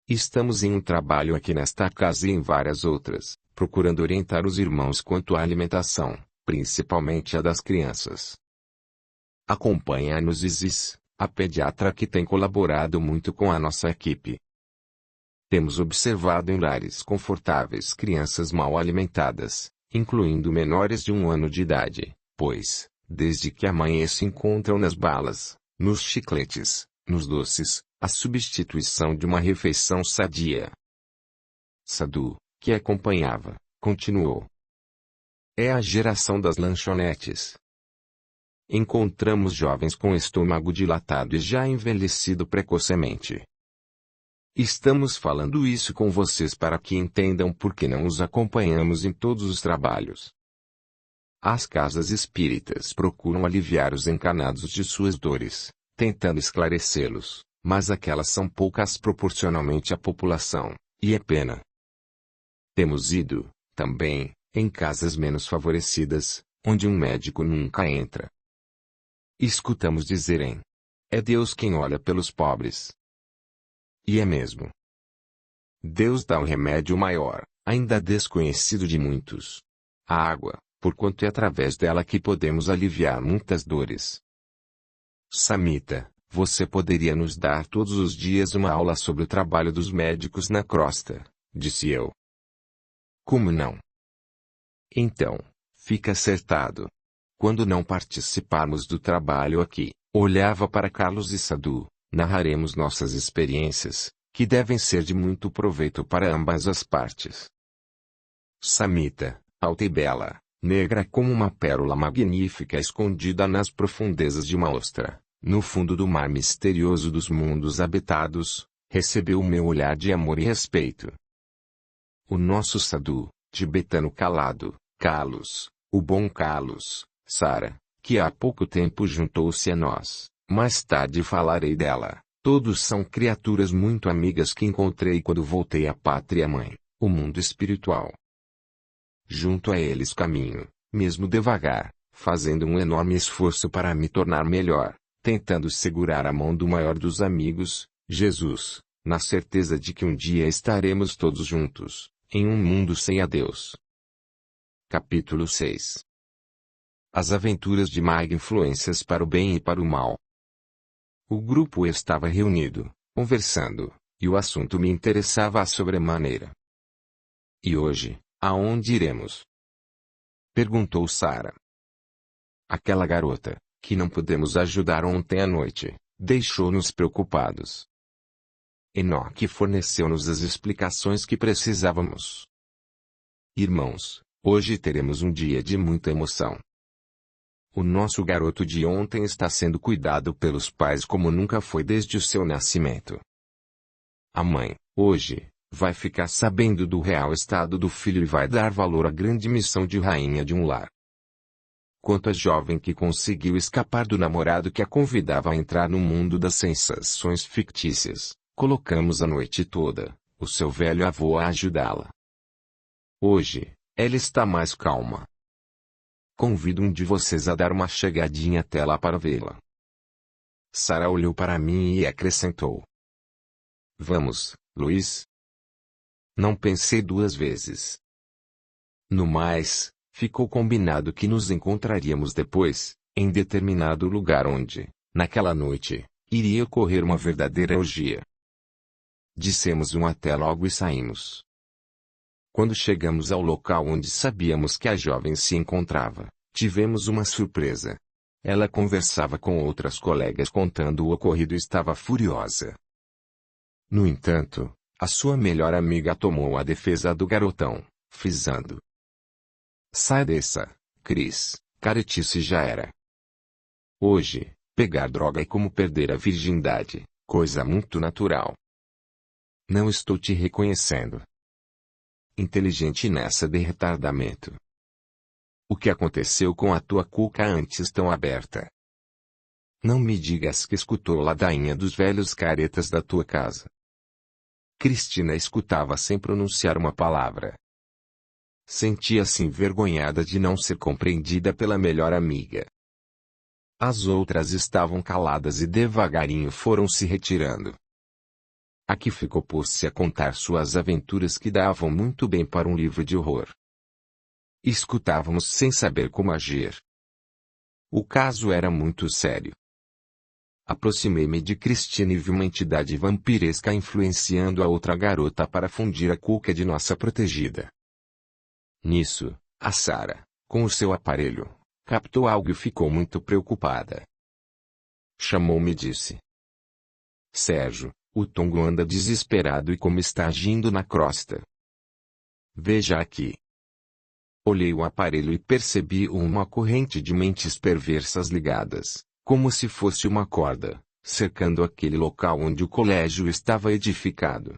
Estamos em um trabalho aqui nesta casa e em várias outras, procurando orientar os irmãos quanto à alimentação, principalmente a das crianças. Acompanha-nos Isis, a pediatra que tem colaborado muito com a nossa equipe. Temos observado em lares confortáveis crianças mal alimentadas, incluindo menores de 1 ano de idade, pois, desde que amanhã se encontram nas balas, nos chicletes, nos doces, a substituição de uma refeição sadia. Sadu, que acompanhava, continuou. É a geração das lanchonetes. Encontramos jovens com estômago dilatado e já envelhecido precocemente. Estamos falando isso com vocês para que entendam por que não os acompanhamos em todos os trabalhos. As casas espíritas procuram aliviar os encarnados de suas dores, tentando esclarecê-los, mas aquelas são poucas proporcionalmente à população, e é pena. Temos ido, também, em casas menos favorecidas, onde um médico nunca entra. Escutamos dizerem: é Deus quem olha pelos pobres. E é mesmo. Deus dá o remédio maior, ainda desconhecido de muitos. A água, porquanto é através dela que podemos aliviar muitas dores. Samita, você poderia nos dar todos os dias uma aula sobre o trabalho dos médicos na crosta, disse eu. Como não? Então, fica acertado. Quando não participarmos do trabalho aqui, olhava para Carlos e Sadu, narraremos nossas experiências, que devem ser de muito proveito para ambas as partes. Samita, alta e bela, negra como uma pérola magnífica escondida nas profundezas de uma ostra, no fundo do mar misterioso dos mundos habitados, recebeu o meu olhar de amor e respeito. O nosso Sadu, tibetano calado, Carlos, o bom Carlos, Sara, que há pouco tempo juntou-se a nós, mais tarde falarei dela, todos são criaturas muito amigas que encontrei quando voltei à pátria-mãe, o mundo espiritual. Junto a eles caminho, mesmo devagar, fazendo um enorme esforço para me tornar melhor, tentando segurar a mão do maior dos amigos, Jesus, na certeza de que um dia estaremos todos juntos, em um mundo sem a Deus. Capítulo 6. As aventuras de Mag, influências para o bem e para o mal. O grupo estava reunido, conversando, e o assunto me interessava à sobremaneira. E hoje, aonde iremos? Perguntou Sara. Aquela garota, que não pudemos ajudar ontem à noite, deixou-nos preocupados. Enoque forneceu-nos as explicações que precisávamos. Irmãos, hoje teremos um dia de muita emoção. O nosso garoto de ontem está sendo cuidado pelos pais como nunca foi desde o seu nascimento. A mãe, hoje, vai ficar sabendo do real estado do filho e vai dar valor à grande missão de rainha de um lar. Quanto à jovem que conseguiu escapar do namorado que a convidava a entrar no mundo das sensações fictícias, colocamos a noite toda, o seu velho avô a ajudá-la. Hoje, ela está mais calma. Convido um de vocês a dar uma chegadinha até lá para vê-la. Sara olhou para mim e acrescentou: Vamos, Luiz. Não pensei 2 vezes. No mais, ficou combinado que nos encontraríamos depois, em determinado lugar onde, naquela noite, iria ocorrer uma verdadeira orgia. Dissemos um até logo e saímos. Quando chegamos ao local onde sabíamos que a jovem se encontrava, tivemos uma surpresa. Ela conversava com outras colegas contando o ocorrido e estava furiosa. No entanto, a sua melhor amiga tomou a defesa do garotão, frisando: Sai dessa, Cris, caretice já era. Hoje, pegar droga é como perder a virgindade, coisa muito natural. Não estou te reconhecendo. Inteligente nessa de retardamento. O que aconteceu com a tua cuca antes tão aberta? Não me digas que escutou a ladainha dos velhos caretas da tua casa. Cristina escutava sem pronunciar uma palavra. Sentia-se envergonhada de não ser compreendida pela melhor amiga. As outras estavam caladas e devagarinho foram se retirando. Aqui ficou pôs-se a contar suas aventuras que davam muito bem para um livro de horror. Escutávamos sem saber como agir. O caso era muito sério. Aproximei-me de Cristina e vi uma entidade vampiresca influenciando a outra garota para fundir a cuca de nossa protegida. Nisso, a Sara, com o seu aparelho, captou algo e ficou muito preocupada. Chamou-me e disse: Sérgio, o Tongo anda desesperado e como está agindo na crosta. Veja aqui. Olhei o aparelho e percebi uma corrente de mentes perversas ligadas, como se fosse uma corda, cercando aquele local onde o colégio estava edificado.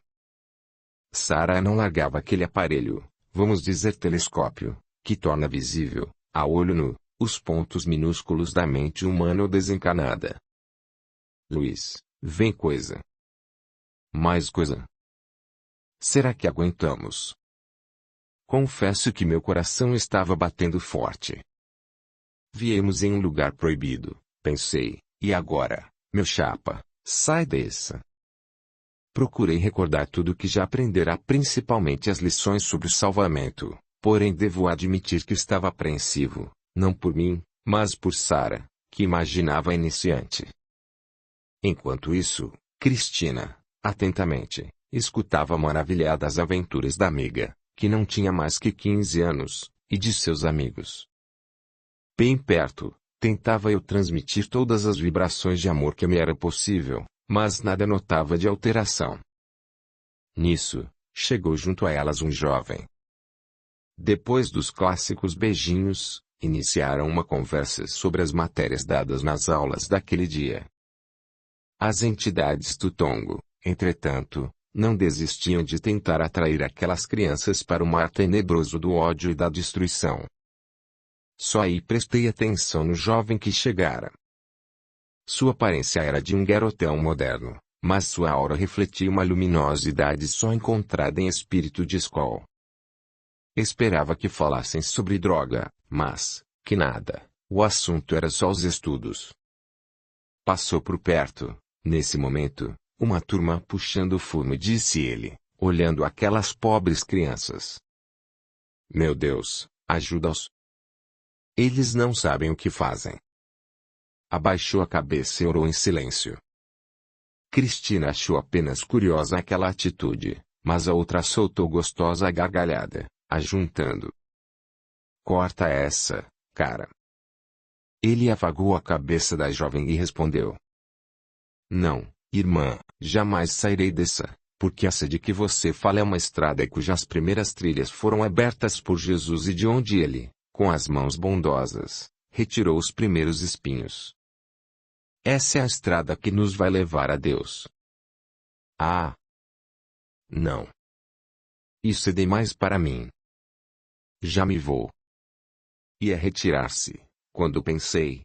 Sara não largava aquele aparelho, vamos dizer telescópio, que torna visível, a olho nu, os pontos minúsculos da mente humana desencanada. Luiz, vem coisa. Mais coisa. Será que aguentamos? Confesso que meu coração estava batendo forte. Viemos em um lugar proibido, pensei, e agora, meu chapa, sai dessa. Procurei recordar tudo o que já aprendera, principalmente as lições sobre o salvamento, porém devo admitir que estava apreensivo, não por mim, mas por Sara, que imaginava iniciante. Enquanto isso, Cristina, atentamente, escutava maravilhada as aventuras da amiga, que não tinha mais que 15 anos, e de seus amigos. Bem perto, tentava eu transmitir todas as vibrações de amor que me era possível, mas nada notava de alteração. Nisso, chegou junto a elas um jovem. Depois dos clássicos beijinhos, iniciaram uma conversa sobre as matérias dadas nas aulas daquele dia. As entidades do Tongo, entretanto, não desistiam de tentar atrair aquelas crianças para o mar tenebroso do ódio e da destruição. Só aí prestei atenção no jovem que chegara. Sua aparência era de um garotão moderno, mas sua aura refletia uma luminosidade só encontrada em espírito de escola. Esperava que falassem sobre droga, mas, que nada, o assunto era só os estudos. Passou por perto, nesse momento, uma turma puxando fumo, disse ele, olhando aquelas pobres crianças. Meu Deus, ajuda-os. Eles não sabem o que fazem. Abaixou a cabeça e orou em silêncio. Cristina achou apenas curiosa aquela atitude, mas a outra soltou gostosa gargalhada, ajuntando. Corta essa, cara. Ele afagou a cabeça da jovem e respondeu. Não, irmã, jamais sairei dessa, porque essa de que você fala é uma estrada cujas primeiras trilhas foram abertas por Jesus e de onde ele, com as mãos bondosas, retirou os primeiros espinhos. Essa é a estrada que nos vai levar a Deus. Ah! Não. Isso é demais para mim. Já me vou. Ia retirar-se, quando pensei.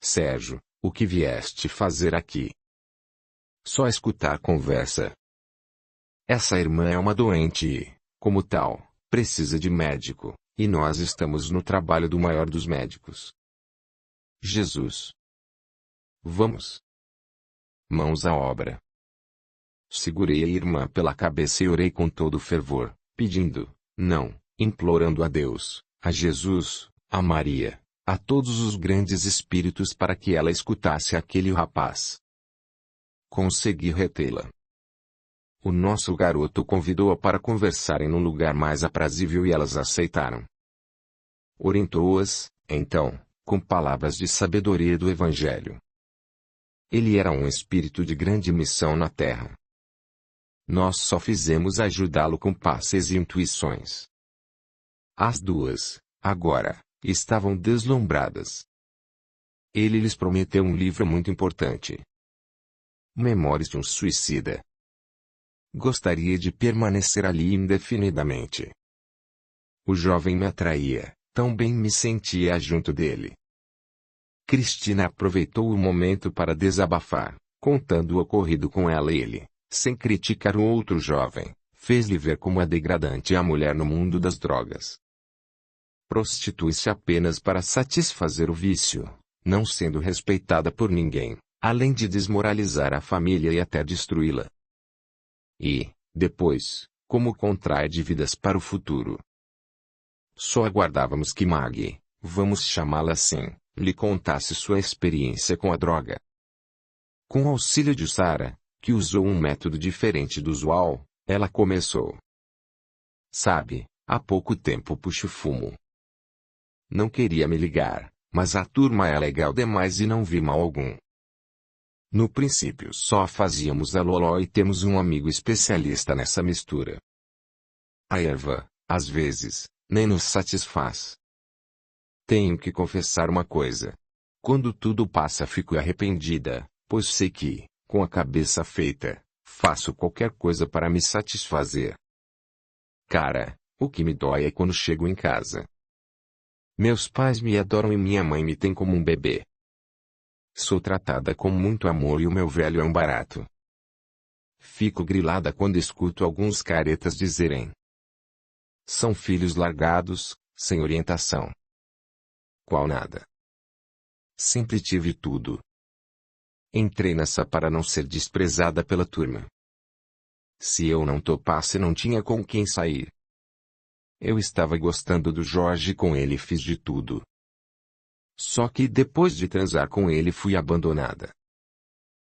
Sérgio, o que vieste fazer aqui? Só escutar conversa. Essa irmã é uma doente e, como tal, precisa de médico, e nós estamos no trabalho do maior dos médicos. Jesus. Vamos. Mãos à obra. Segurei a irmã pela cabeça e orei com todo fervor, pedindo, não, implorando a Deus, a Jesus, a Maria, a todos os grandes espíritos para que ela escutasse aquele rapaz. Consegui retê-la. O nosso garoto convidou-a para conversarem num lugar mais aprazível e elas aceitaram. Orientou-as, então, com palavras de sabedoria do Evangelho. Ele era um espírito de grande missão na Terra. Nós só fizemos ajudá-lo com passes e intuições. As duas, agora, estavam deslumbradas. Ele lhes prometeu um livro muito importante. Memórias de um Suicida. Gostaria de permanecer ali indefinidamente. O jovem me atraía, tão bem me sentia junto dele. Cristina aproveitou o momento para desabafar, contando o ocorrido com ela e ele, sem criticar o outro jovem, fez-lhe ver como é degradante a mulher no mundo das drogas. Prostitui-se apenas para satisfazer o vício, não sendo respeitada por ninguém, além de desmoralizar a família e até destruí-la. E, depois, como contrai dívidas para o futuro. Só aguardávamos que Maggie, vamos chamá-la assim, lhe contasse sua experiência com a droga. Com o auxílio de Sarah, que usou um método diferente do usual, ela começou. Sabe, há pouco tempo puxo fumo. Não queria me ligar, mas a turma é legal demais e não vi mal algum. No princípio só fazíamos a loló e temos um amigo especialista nessa mistura. A erva, às vezes, nem nos satisfaz. Tenho que confessar uma coisa. Quando tudo passa fico arrependida, pois sei que, com a cabeça feita, faço qualquer coisa para me satisfazer. Cara, o que me dói é quando chego em casa. Meus pais me adoram e minha mãe me tem como um bebê. Sou tratada com muito amor e o meu velho é um barato. Fico grilada quando escuto alguns caretas dizerem. São filhos largados, sem orientação. Qual nada. Sempre tive tudo. Entrei nessa para não ser desprezada pela turma. Se eu não topasse não tinha com quem sair. Eu estava gostando do Jorge e com ele fiz de tudo. Só que depois de transar com ele fui abandonada.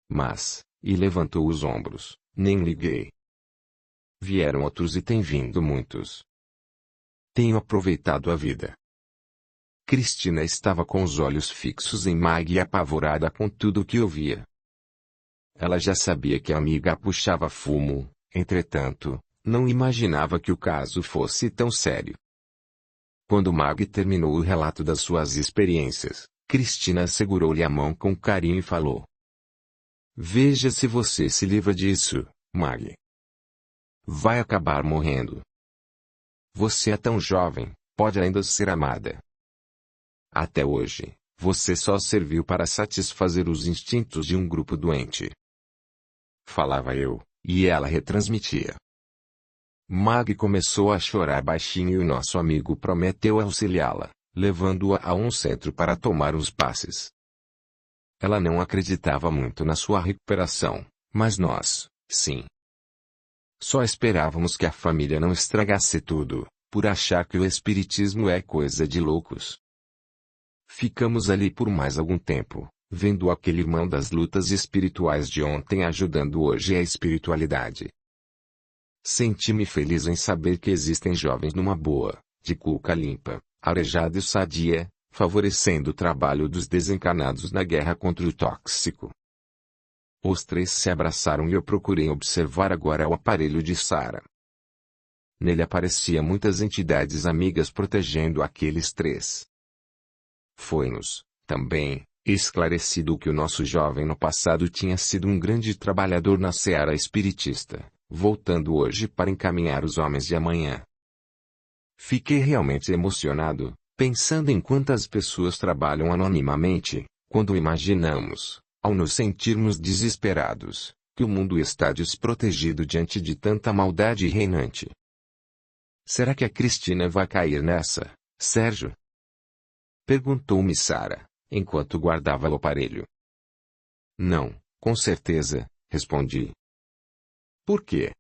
Mas, e levantou os ombros, nem liguei. Vieram outros e tem vindo muitos. Tenho aproveitado a vida. Cristina estava com os olhos fixos em Maggie apavorada com tudo o que ouvia. Ela já sabia que a amiga puxava fumo, entretanto, não imaginava que o caso fosse tão sério. Quando Maggie terminou o relato das suas experiências, Cristina segurou-lhe a mão com carinho e falou. Veja se você se livra disso, Maggie. Vai acabar morrendo. Você é tão jovem, pode ainda ser amada. Até hoje, você só serviu para satisfazer os instintos de um grupo doente. Falava eu, e ela retransmitia. Maggie começou a chorar baixinho e o nosso amigo prometeu auxiliá-la, levando-a a um centro para tomar uns passes. Ela não acreditava muito na sua recuperação, mas nós, sim. Só esperávamos que a família não estragasse tudo, por achar que o espiritismo é coisa de loucos. Ficamos ali por mais algum tempo, vendo aquele irmão das lutas espirituais de ontem ajudando hoje a espiritualidade. Senti-me feliz em saber que existem jovens numa boa, de cuca limpa, arejada e sadia, favorecendo o trabalho dos desencarnados na guerra contra o tóxico. Os três se abraçaram e eu procurei observar agora o aparelho de Sarah. Nele aparecia muitas entidades amigas protegendo aqueles três. Foi-nos, também, esclarecido que o nosso jovem no passado tinha sido um grande trabalhador na seara espiritista, voltando hoje para encaminhar os homens de amanhã. Fiquei realmente emocionado, pensando em quantas pessoas trabalham anonimamente, quando imaginamos, ao nos sentirmos desesperados, que o mundo está desprotegido diante de tanta maldade reinante. Será que a Cristina vai cair nessa, Sérgio? Perguntou-me Sarah, enquanto guardava o aparelho. Não, com certeza, respondi. Por quê?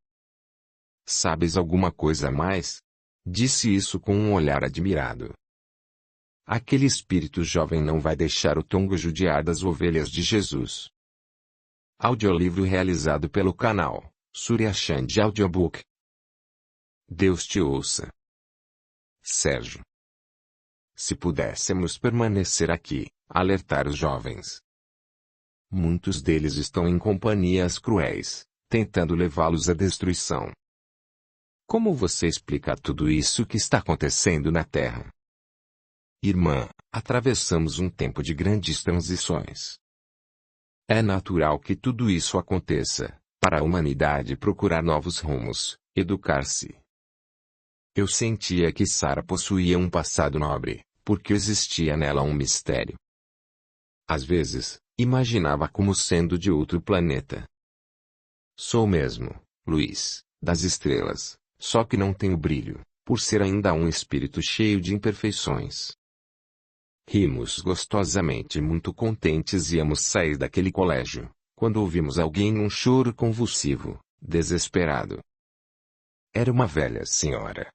Sabes alguma coisa a mais? Disse isso com um olhar admirado. Aquele espírito jovem não vai deixar o tongo judiar das ovelhas de Jesus. Audiolivro realizado pelo canal Surya Chand Audiobook. Deus te ouça. Sérgio. Se pudéssemos permanecer aqui, alertar os jovens. Muitos deles estão em companhias cruéis, tentando levá-los à destruição. Como você explica tudo isso que está acontecendo na Terra? Irmã, atravessamos um tempo de grandes transições. É natural que tudo isso aconteça, para a humanidade procurar novos rumos, educar-se. Eu sentia que Sarah possuía um passado nobre, porque existia nela um mistério. Às vezes, imaginava como sendo de outro planeta. Sou mesmo, Luiz, das estrelas, só que não tenho brilho, por ser ainda um espírito cheio de imperfeições. Rimos gostosamente muito contentes e íamos sair daquele colégio, quando ouvimos alguém um choro convulsivo, desesperado. Era uma velha senhora.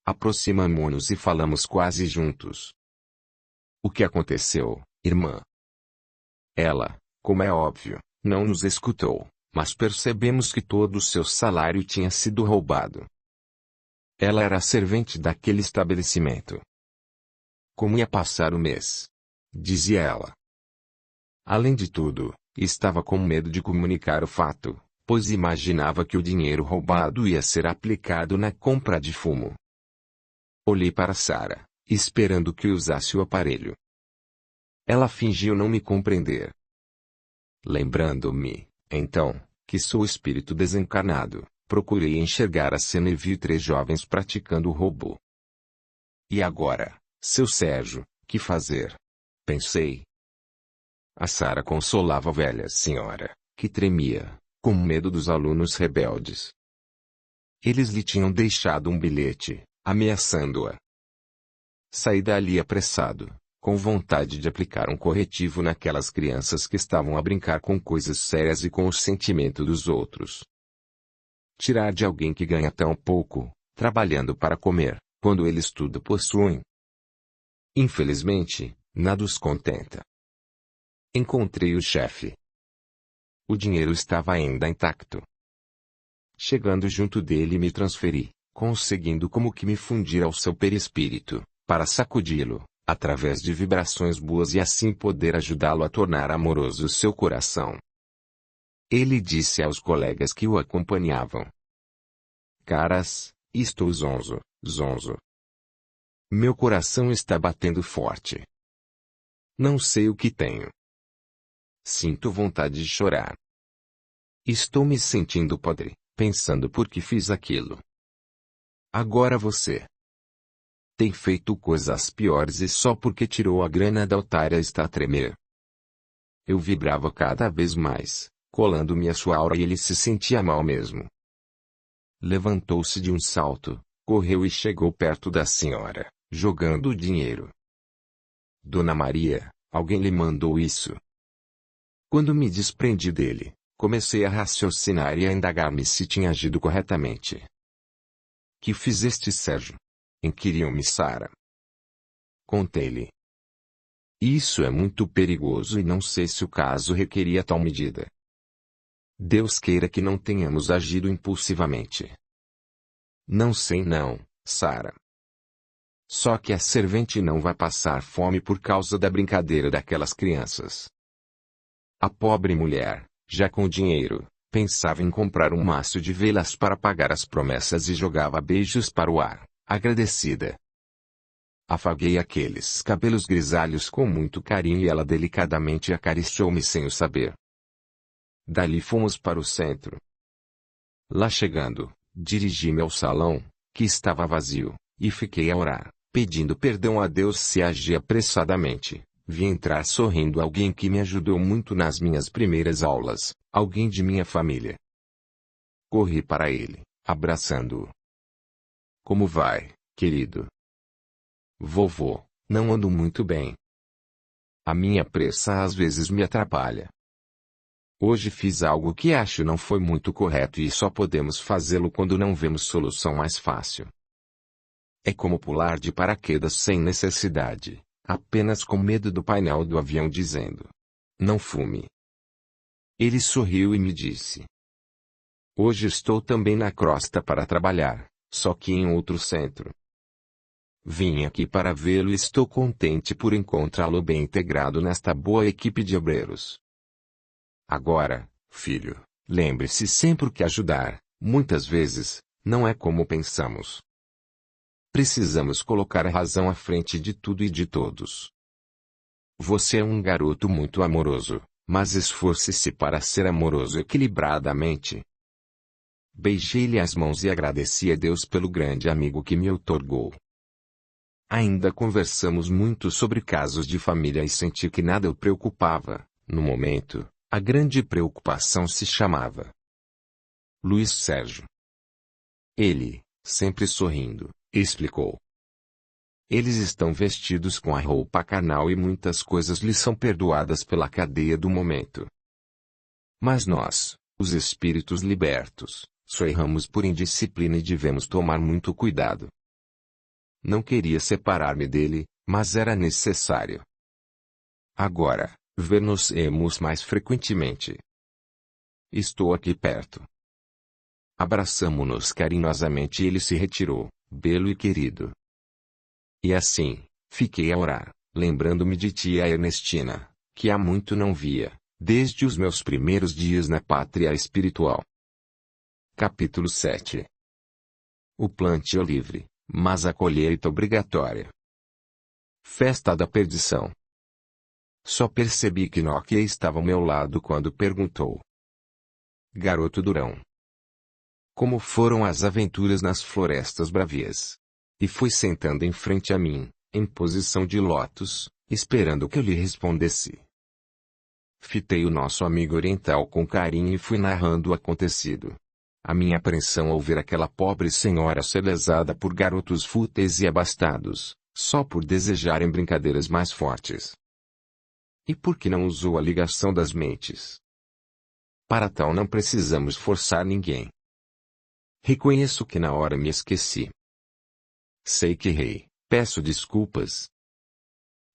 Aproximamo-nos e falamos quase juntos. O que aconteceu, irmã? Ela, como é óbvio, não nos escutou, mas percebemos que todo o seu salário tinha sido roubado. Ela era servente daquele estabelecimento. Como ia passar o mês? Dizia ela. Além de tudo, estava com medo de comunicar o fato, pois imaginava que o dinheiro roubado ia ser aplicado na compra de fumo. Olhei para Sara, esperando que usasse o aparelho. Ela fingiu não me compreender. Lembrando-me, então, que sou espírito desencarnado, procurei enxergar a cena e vi 3 jovens praticando o roubo. E agora, seu Sérgio, que fazer? Pensei. A Sara consolava a velha senhora, que tremia, com medo dos alunos rebeldes. Eles lhe tinham deixado um bilhete, ameaçando-a. Saí dali apressado, com vontade de aplicar um corretivo naquelas crianças que estavam a brincar com coisas sérias e com o sentimento dos outros. Tirar de alguém que ganha tão pouco, trabalhando para comer, quando eles tudo possuem. Infelizmente, nada os contenta. Encontrei o chefe. O dinheiro estava ainda intacto. Chegando junto dele me transferi, conseguindo como que me fundir ao seu perispírito, para sacudi-lo, através de vibrações boas e assim poder ajudá-lo a tornar amoroso o seu coração. Ele disse aos colegas que o acompanhavam: Caras, estou zonzo, zonzo. Meu coração está batendo forte. Não sei o que tenho. Sinto vontade de chorar. Estou me sentindo podre, pensando por que fiz aquilo. Agora você tem feito coisas piores e só porque tirou a grana da otária está a tremer. Eu vibrava cada vez mais, colando-me a sua aura e ele se sentia mal mesmo. Levantou-se de um salto, correu e chegou perto da senhora, jogando o dinheiro. Dona Maria, alguém lhe mandou isso? Quando me desprendi dele, comecei a raciocinar e a indagar-me se tinha agido corretamente. Que fizeste, Sérgio? Inquiriu-me Sara. Contei-lhe. Isso é muito perigoso e não sei se o caso requeria tal medida. Deus queira que não tenhamos agido impulsivamente. Não sei não, Sara. Só que a servente não vai passar fome por causa da brincadeira daquelas crianças. A pobre mulher, já com dinheiro, pensava em comprar um maço de velas para pagar as promessas e jogava beijos para o ar, agradecida. Afaguei aqueles cabelos grisalhos com muito carinho e ela delicadamente acariciou-me sem o saber. Dali fomos para o centro. Lá chegando, dirigi-me ao salão, que estava vazio, e fiquei a orar, pedindo perdão a Deus se agi apressadamente. Vi entrar sorrindo alguém que me ajudou muito nas minhas primeiras aulas, alguém de minha família. Corri para ele, abraçando-o. Como vai, querido? Vovô, não ando muito bem. A minha pressa às vezes me atrapalha. Hoje fiz algo que acho não foi muito correto e só podemos fazê-lo quando não vemos solução mais fácil. É como pular de paraquedas sem necessidade, apenas com medo do painel do avião dizendo: não fume. Ele sorriu e me disse: hoje estou também na crosta para trabalhar, só que em outro centro. Vim aqui para vê-lo e estou contente por encontrá-lo bem integrado nesta boa equipe de obreiros. Agora, filho, lembre-se sempre que ajudar, muitas vezes, não é como pensamos. Precisamos colocar a razão à frente de tudo e de todos. Você é um garoto muito amoroso, mas esforce-se para ser amoroso equilibradamente. Beijei-lhe as mãos e agradeci a Deus pelo grande amigo que me outorgou. Ainda conversamos muito sobre casos de família e senti que nada o preocupava, no momento. A grande preocupação se chamava Luiz Sérgio. Ele, sempre sorrindo, explicou. Eles estão vestidos com a roupa carnal e muitas coisas lhes são perdoadas pela cadeia do momento. Mas nós, Os espíritos libertos, só erramos por indisciplina e devemos tomar muito cuidado. Não queria separar-me dele, mas era necessário. Agora, ver-nos-emos mais frequentemente. Estou aqui perto. Abraçamo-nos carinhosamente e ele se retirou, belo e querido. E assim, fiquei a orar, lembrando-me de tia Ernestina, que há muito não via, desde os meus primeiros dias na pátria espiritual. Capítulo 7. O plantio livre, mas a colheita obrigatória. Festa da perdição. Só percebi que Nokia estava ao meu lado quando perguntou. Garoto durão. Como foram as aventuras nas florestas bravias? E foi sentando em frente a mim, em posição de lótus, esperando que eu lhe respondesse. Fitei o nosso amigo oriental com carinho e fui narrando o acontecido. A minha apreensão ao ver aquela pobre senhora ser lesada por garotos fúteis e abastados, só por desejarem brincadeiras mais fortes. E por que não usou a ligação das mentes? Para tal não precisamos forçar ninguém. Reconheço que na hora me esqueci. Sei que errei, peço desculpas.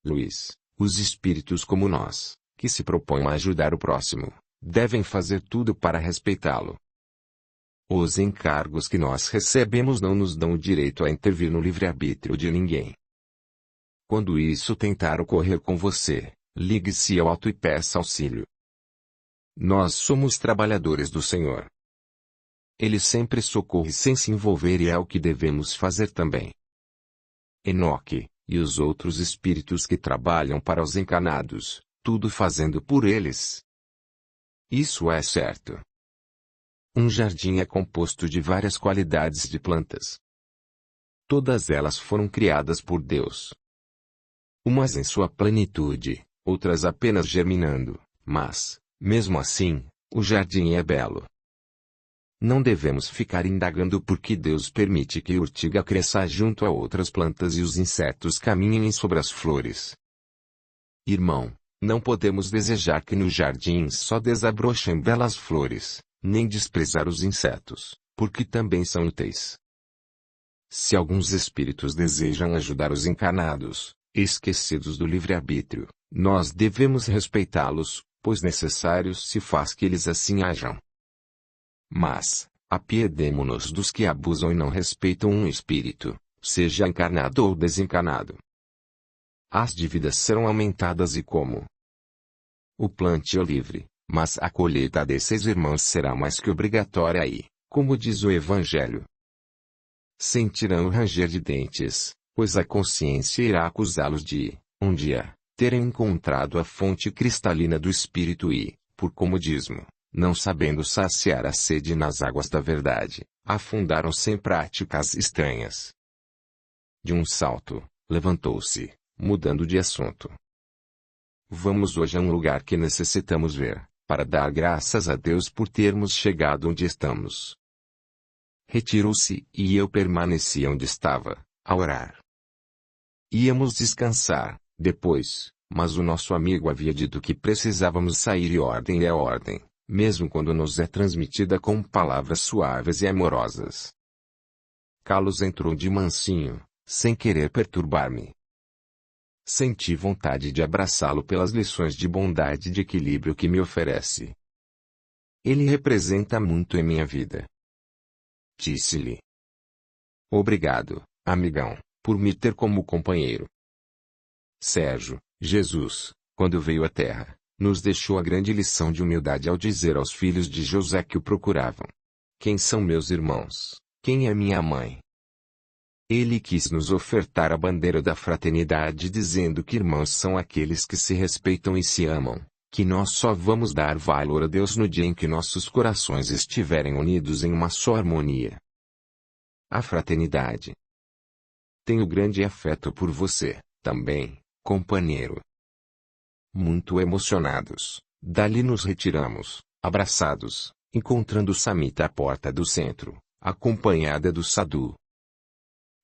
Luiz, os espíritos como nós, que se propõem a ajudar o próximo, devem fazer tudo para respeitá-lo. Os encargos que nós recebemos não nos dão o direito a intervir no livre-arbítrio de ninguém. Quando isso tentar ocorrer com você, ligue-se ao alto e peça auxílio. Nós somos trabalhadores do Senhor. Ele sempre socorre sem se envolver e é o que devemos fazer também. Enoque, e os outros espíritos que trabalham para os encarnados, tudo fazendo por eles. Isso é certo. Um jardim é composto de várias qualidades de plantas. Todas elas foram criadas por Deus. Umas em sua plenitude, outras apenas germinando, mas, mesmo assim, o jardim é belo. Não devemos ficar indagando por que Deus permite que a urtiga cresça junto a outras plantas e os insetos caminhem sobre as flores. Irmão, não podemos desejar que no jardim só desabrochem belas flores, nem desprezar os insetos, porque também são úteis. Se alguns espíritos desejam ajudar os encarnados, esquecidos do livre-arbítrio, nós devemos respeitá-los, pois necessário se faz que eles assim hajam. Mas, apiedemo-nos dos que abusam e não respeitam um espírito, seja encarnado ou desencarnado. As dívidas serão aumentadas e como? O plantio livre, mas a colheita desses irmãos será mais que obrigatória e, como diz o Evangelho, sentirão o ranger de dentes, pois a consciência irá acusá-los de, um dia, terem encontrado a fonte cristalina do Espírito e, por comodismo, não sabendo saciar a sede nas águas da verdade, afundaram-se em práticas estranhas. De um salto, levantou-se, mudando de assunto. Vamos hoje a um lugar que necessitamos ver, para dar graças a Deus por termos chegado onde estamos. Retirou-se, e eu permaneci onde estava, a orar. Íamos descansar, depois, mas o nosso amigo havia dito que precisávamos sair e ordem é ordem, mesmo quando nos é transmitida com palavras suaves e amorosas. Carlos entrou de mansinho, sem querer perturbar-me. Senti vontade de abraçá-lo pelas lições de bondade e de equilíbrio que me oferece. Ele representa muito em minha vida. Disse-lhe. Obrigado, amigão, por me ter como companheiro. Sérgio, Jesus, quando veio à Terra, nos deixou a grande lição de humildade ao dizer aos filhos de José que o procuravam. Quem são meus irmãos? Quem é minha mãe? Ele quis nos ofertar a bandeira da fraternidade dizendo que irmãos são aqueles que se respeitam e se amam, que nós só vamos dar valor a Deus no dia em que nossos corações estiverem unidos em uma só harmonia. A fraternidade. Tenho grande afeto por você, também, companheiro. Muito emocionados, dali nos retiramos, abraçados, encontrando Samita à porta do centro, acompanhada do Sadhu.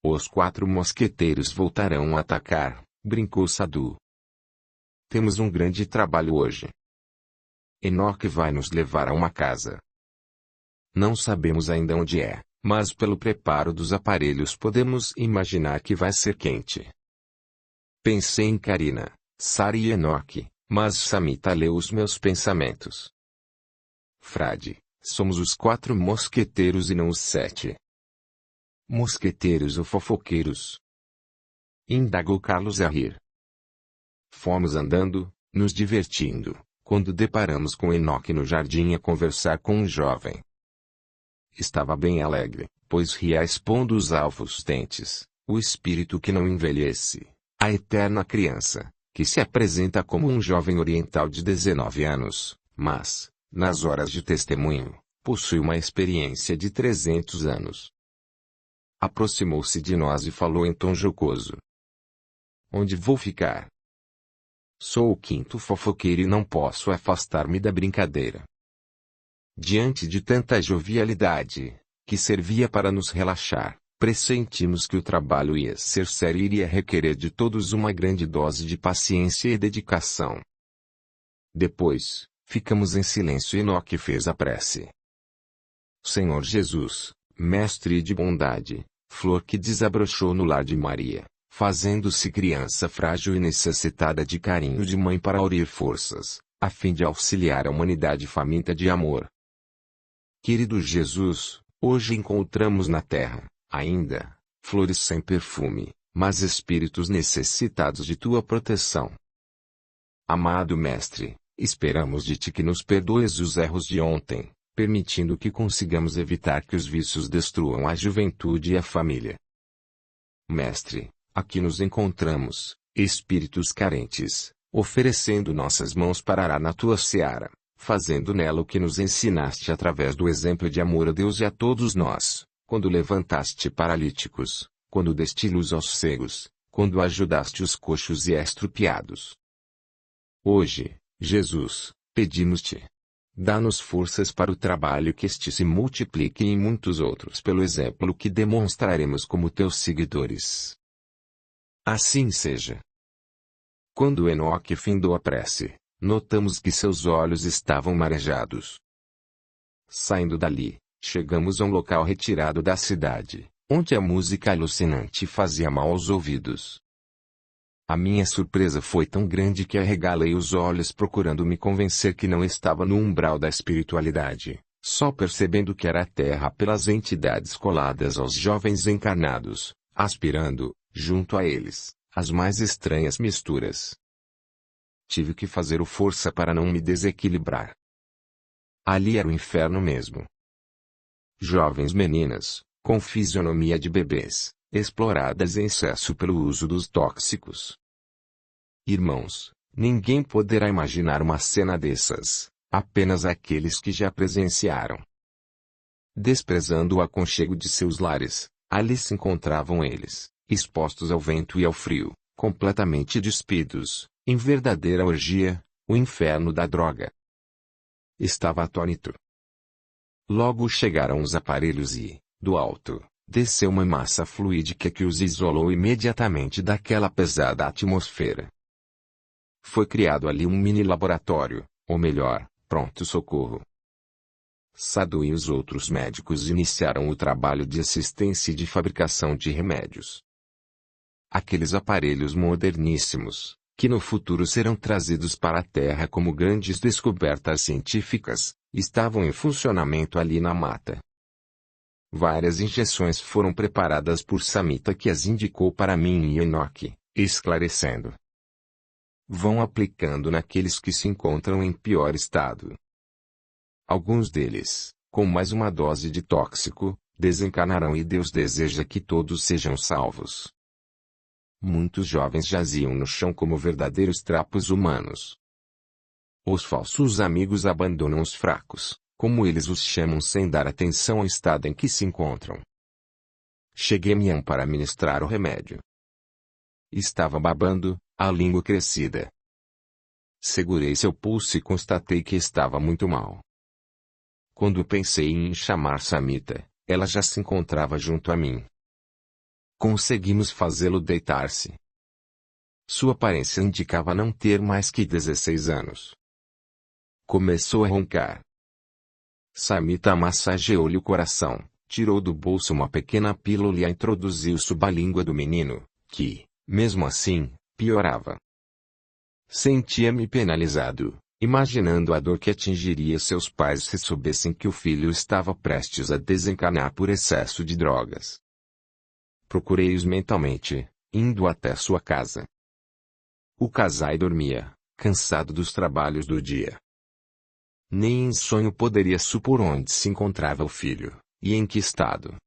Os 4 mosqueteiros voltarão a atacar, brincou Sadhu. Temos um grande trabalho hoje. Enoque vai nos levar a uma casa, Não sabemos ainda onde é, mas pelo preparo dos aparelhos podemos imaginar que vai ser quente. Pensei em Karina, Sara e Enoque, mas Samita leu os meus pensamentos. Frade, somos os 4 mosqueteiros e não os 7. Mosqueteiros ou fofoqueiros? Indagou Carlos a rir. Fomos andando, nos divertindo, quando deparamos com Enoque no jardim a conversar com um jovem. Estava bem alegre, pois ria expondo os alvos dentes, o espírito que não envelhece, a eterna criança, que se apresenta como um jovem oriental de 19 anos, mas, nas horas de testemunho, possui uma experiência de 300 anos. Aproximou-se de nós e falou em tom jocoso. Onde vou ficar? Sou o 5º fofoqueiro e não posso afastar-me da brincadeira. Diante de tanta jovialidade, que servia para nos relaxar, pressentimos que o trabalho ia ser sério e iria requerer de todos uma grande dose de paciência e dedicação. Depois, ficamos em silêncio e Enoque fez a prece. Senhor Jesus, mestre de bondade, flor que desabrochou no lar de Maria, fazendo-se criança frágil e necessitada de carinho de mãe para aurir forças, a fim de auxiliar a humanidade faminta de amor. Querido Jesus, hoje encontramos na terra, ainda, flores sem perfume, mas espíritos necessitados de tua proteção. Amado Mestre, esperamos de ti que nos perdoes os erros de ontem, permitindo que consigamos evitar que os vícios destruam a juventude e a família. Mestre, aqui nos encontramos, espíritos carentes, oferecendo nossas mãos para arar na tua seara, fazendo nela o que nos ensinaste através do exemplo de amor a Deus e a todos nós, quando levantaste paralíticos, quando deste luz aos cegos, quando ajudaste os coxos e estropiados. Hoje, Jesus, pedimos-te. Dá-nos forças para o trabalho que este se multiplique em muitos outros pelo exemplo que demonstraremos como teus seguidores. Assim seja. Quando Enoque findou a prece, notamos que seus olhos estavam marejados. Saindo dali, chegamos a um local retirado da cidade, onde a música alucinante fazia mal aos ouvidos. A minha surpresa foi tão grande que arregalei os olhos procurando me convencer que não estava no umbral da espiritualidade, só percebendo que era a terra pelas entidades coladas aos jovens encarnados, aspirando, junto a eles, as mais estranhas misturas. Tive que fazer força para não me desequilibrar. Ali era o inferno mesmo. Jovens meninas, com fisionomia de bebês, exploradas em excesso pelo uso dos tóxicos. Irmãos, ninguém poderá imaginar uma cena dessas, apenas aqueles que já presenciaram. Desprezando o aconchego de seus lares, ali se encontravam eles, expostos ao vento e ao frio, completamente despidos, em verdadeira orgia, o inferno da droga. Estava atônito. Logo chegaram os aparelhos e, do alto, desceu uma massa fluídica que os isolou imediatamente daquela pesada atmosfera. Foi criado ali um mini laboratório, ou melhor, pronto-socorro. Sadu e os outros médicos iniciaram o trabalho de assistência e de fabricação de remédios. Aqueles aparelhos moderníssimos, que no futuro serão trazidos para a Terra como grandes descobertas científicas, estavam em funcionamento ali na mata. Várias injeções foram preparadas por Samita que as indicou para mim e Enoque, esclarecendo. Vão aplicando naqueles que se encontram em pior estado. Alguns deles, com mais uma dose de tóxico, desencarnarão e Deus deseja que todos sejam salvos. Muitos jovens jaziam no chão como verdadeiros trapos humanos. Os falsos amigos abandonam os fracos, como eles os chamam sem dar atenção ao estado em que se encontram. Cheguei-me para ministrar o remédio. Estava babando, a língua crescida. Segurei seu pulso e constatei que estava muito mal. Quando pensei em chamar Samita, ela já se encontrava junto a mim. Conseguimos fazê-lo deitar-se. Sua aparência indicava não ter mais que 16 anos. Começou a roncar. Samita massageou-lhe o coração, tirou do bolso uma pequena pílula e a introduziu sob a língua do menino, que, mesmo assim, piorava. Sentia-me penalizado, imaginando a dor que atingiria seus pais se soubessem que o filho estava prestes a desencarnar por excesso de drogas. Procurei-os mentalmente, indo até sua casa. O casal dormia, cansado dos trabalhos do dia. Nem em sonho poderia supor onde se encontrava o filho, e em que estado.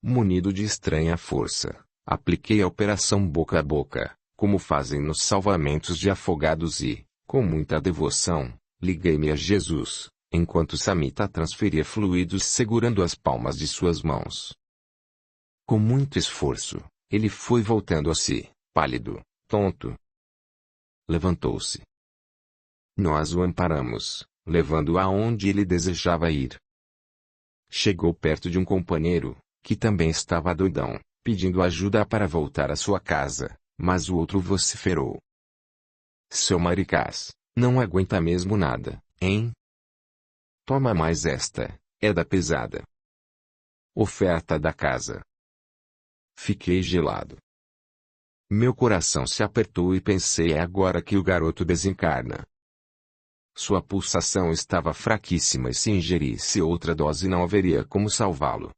Munido de estranha força, apliquei a operação boca a boca, como fazem nos salvamentos de afogados e, com muita devoção, liguei-me a Jesus, enquanto Samita transferia fluidos segurando as palmas de suas mãos. Com muito esforço, ele foi voltando a si, pálido, tonto. Levantou-se. Nós o amparamos, levando-o aonde ele desejava ir. Chegou perto de um companheiro, que também estava doidão, pedindo ajuda para voltar à sua casa, mas o outro vociferou. Seu maricás, não aguenta mesmo nada, hein? Toma mais esta, é da pesada. Oferta da casa. Fiquei gelado. Meu coração se apertou e pensei é agora que o garoto desencarna. Sua pulsação estava fraquíssima e se ingerisse outra dose não haveria como salvá-lo.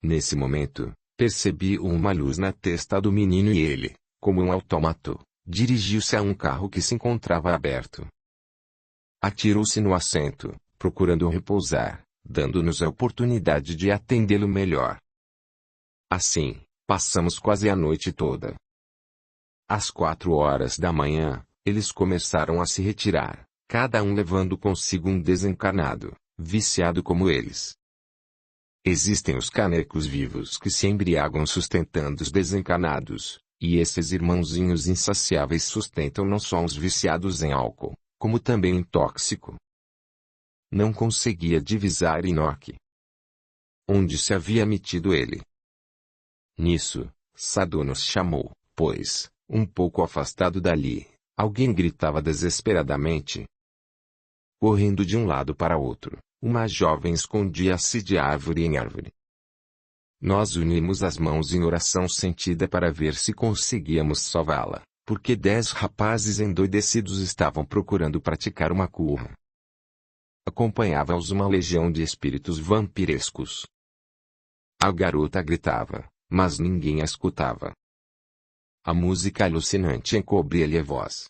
Nesse momento, percebi uma luz na testa do menino e ele, como um autômato, dirigiu-se a um carro que se encontrava aberto. Atirou-se no assento, procurando repousar, dando-nos a oportunidade de atendê-lo melhor. Assim, passamos quase a noite toda. Às 4 horas da manhã, eles começaram a se retirar, cada um levando consigo um desencarnado, viciado como eles. Existem os canecos vivos que se embriagam sustentando os desencarnados, e esses irmãozinhos insaciáveis sustentam não só os viciados em álcool, como também em tóxico. Não conseguia divisar Enoque. Onde se havia metido ele? Nisso, Sadu nos chamou, pois, um pouco afastado dali, alguém gritava desesperadamente. Correndo de um lado para outro, uma jovem escondia-se de árvore em árvore. Nós unimos as mãos em oração sentida para ver se conseguíamos salvá-la, porque 10 rapazes endoidecidos estavam procurando praticar uma curra. Acompanhava-os uma legião de espíritos vampirescos. A garota gritava, mas ninguém a escutava. A música alucinante encobria-lhe a voz.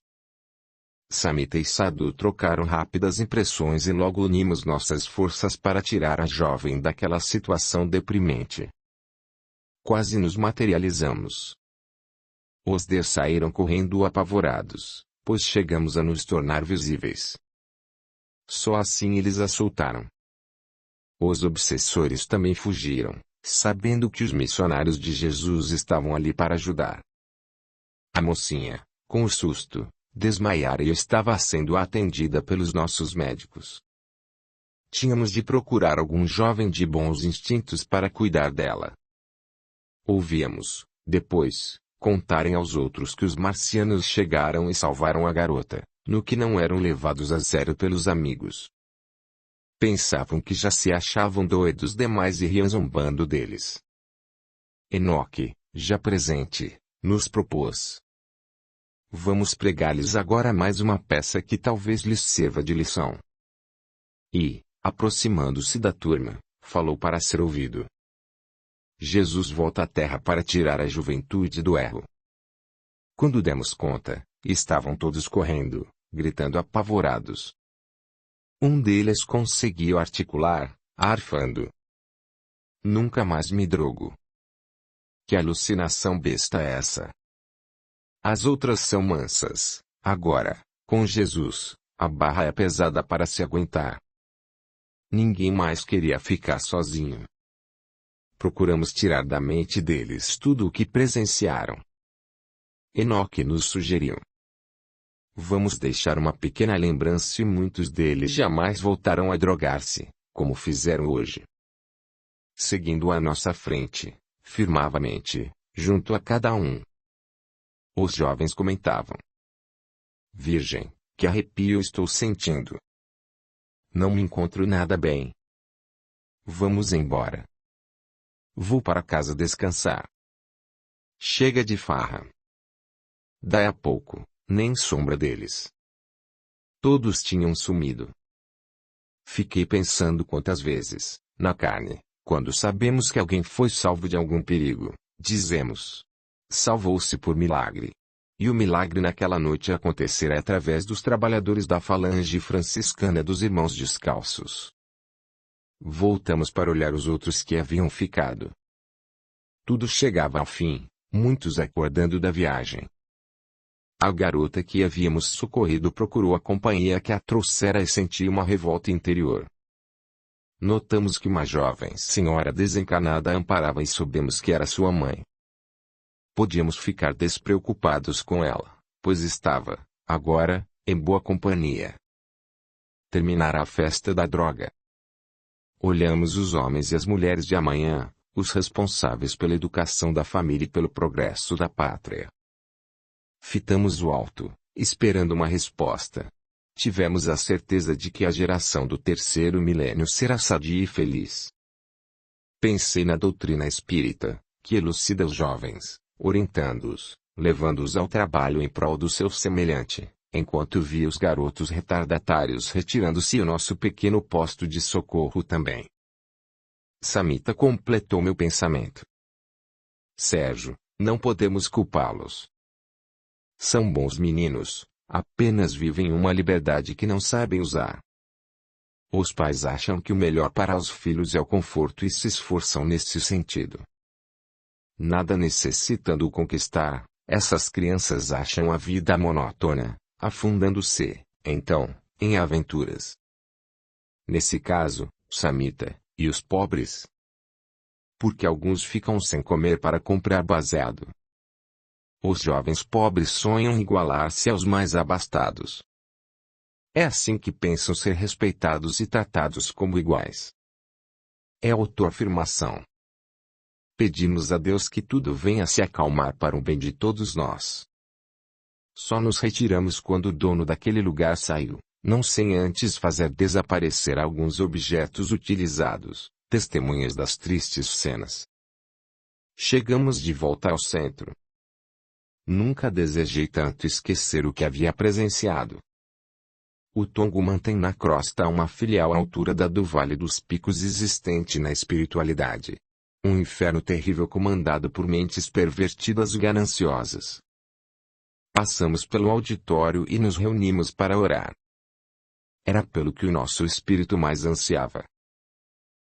Samita e Sadu trocaram rápidas impressões e logo unimos nossas forças para tirar a jovem daquela situação deprimente. Quase nos materializamos. Os 10 saíram correndo apavorados, pois chegamos a nos tornar visíveis. Só assim eles a soltaram. Os obsessores também fugiram, sabendo que os missionários de Jesus estavam ali para ajudar. A mocinha, com o susto, desmaiara e estava sendo atendida pelos nossos médicos. Tínhamos de procurar algum jovem de bons instintos para cuidar dela. Ouvíamos, depois, contarem aos outros que os marcianos chegaram e salvaram a garota, no que não eram levados a sério pelos amigos. Pensavam que já se achavam doidos demais e riam zombando deles. Enoque, já presente, nos propôs. Vamos pregar-lhes agora mais uma peça que talvez lhes sirva de lição. E, aproximando-se da turma, falou para ser ouvido. Jesus volta à terra para tirar a juventude do erro. Quando demos conta, estavam todos correndo, gritando apavorados. Um deles conseguiu articular, arfando. Nunca mais me drogo. Que alucinação besta é essa? As outras são mansas. Agora, com Jesus, a barra é pesada para se aguentar. Ninguém mais queria ficar sozinho. Procuramos tirar da mente deles tudo o que presenciaram. Enoque nos sugeriu. Vamos deixar uma pequena lembrança e muitos deles jamais voltarão a drogar-se, como fizeram hoje. Seguindo à nossa frente, firmamente, junto a cada um. Os jovens comentavam. Virgem, que arrepio estou sentindo. Não me encontro nada bem. Vamos embora. Vou para casa descansar. Chega de farra. Daí a pouco, nem sombra deles. Todos tinham sumido. Fiquei pensando quantas vezes, na carne, quando sabemos que alguém foi salvo de algum perigo, dizemos: salvou-se por milagre. E o milagre naquela noite acontecerá através dos trabalhadores da falange franciscana dos Irmãos Descalços. Voltamos para olhar os outros que haviam ficado. Tudo chegava ao fim, muitos acordando da viagem. A garota que havíamos socorrido procurou a companhia que a trouxera e sentiu uma revolta interior. Notamos que uma jovem senhora desencarnada a amparava e soubemos que era sua mãe. Podíamos ficar despreocupados com ela, pois estava, agora, em boa companhia. Terminara a festa da droga. Olhamos os homens e as mulheres de amanhã, os responsáveis pela educação da família e pelo progresso da pátria. Fitamos o alto, esperando uma resposta. Tivemos a certeza de que a geração do terceiro milênio será sadia e feliz. Pensei na doutrina espírita, que elucida os jovens, orientando-os, levando-os ao trabalho em prol do seu semelhante, enquanto via os garotos retardatários retirando-se e o nosso pequeno posto de socorro também. Samita completou meu pensamento. Sérgio, não podemos culpá-los. São bons meninos, apenas vivem uma liberdade que não sabem usar. Os pais acham que o melhor para os filhos é o conforto e se esforçam nesse sentido. Nada necessitando o conquistar, essas crianças acham a vida monótona, afundando-se, então, em aventuras. Nesse caso, Samita, e os pobres? Porque alguns ficam sem comer para comprar baseado. Os jovens pobres sonham em igualar-se aos mais abastados. É assim que pensam ser respeitados e tratados como iguais. É autoafirmação. Pedimos a Deus que tudo venha se acalmar para o bem de todos nós. Só nos retiramos quando o dono daquele lugar saiu, não sem antes fazer desaparecer alguns objetos utilizados, testemunhas das tristes cenas. Chegamos de volta ao centro. Nunca desejei tanto esquecer o que havia presenciado. O Tongo mantém na crosta uma filial à altura da do Vale dos Picos existente na espiritualidade. Um inferno terrível comandado por mentes pervertidas e gananciosas. Passamos pelo auditório e nos reunimos para orar. Era pelo que o nosso espírito mais ansiava.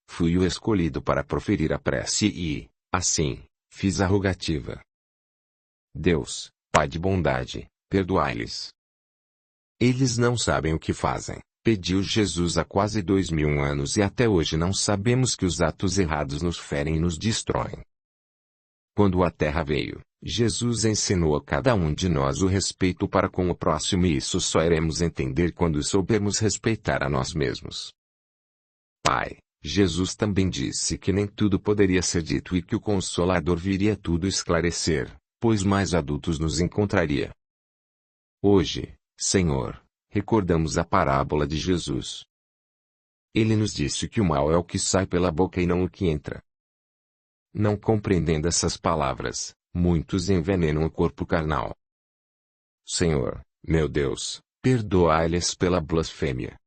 Fui o escolhido para proferir a prece e, assim, fiz a rogativa. Deus, Pai de bondade, perdoai-lhes. Eles não sabem o que fazem, pediu Jesus há quase 2000 anos e até hoje não sabemos que os atos errados nos ferem e nos destroem. Quando a terra veio, Jesus ensinou a cada um de nós o respeito para com o próximo e isso só iremos entender quando soubermos respeitar a nós mesmos. Pai, Jesus também disse que nem tudo poderia ser dito e que o Consolador viria tudo esclarecer, pois mais adultos nos encontraria. Hoje, Senhor, recordamos a parábola de Jesus. Ele nos disse que o mal é o que sai pela boca e não o que entra. Não compreendendo essas palavras, muitos envenenam o corpo carnal. Senhor, meu Deus, perdoai-lhes pela blasfêmia.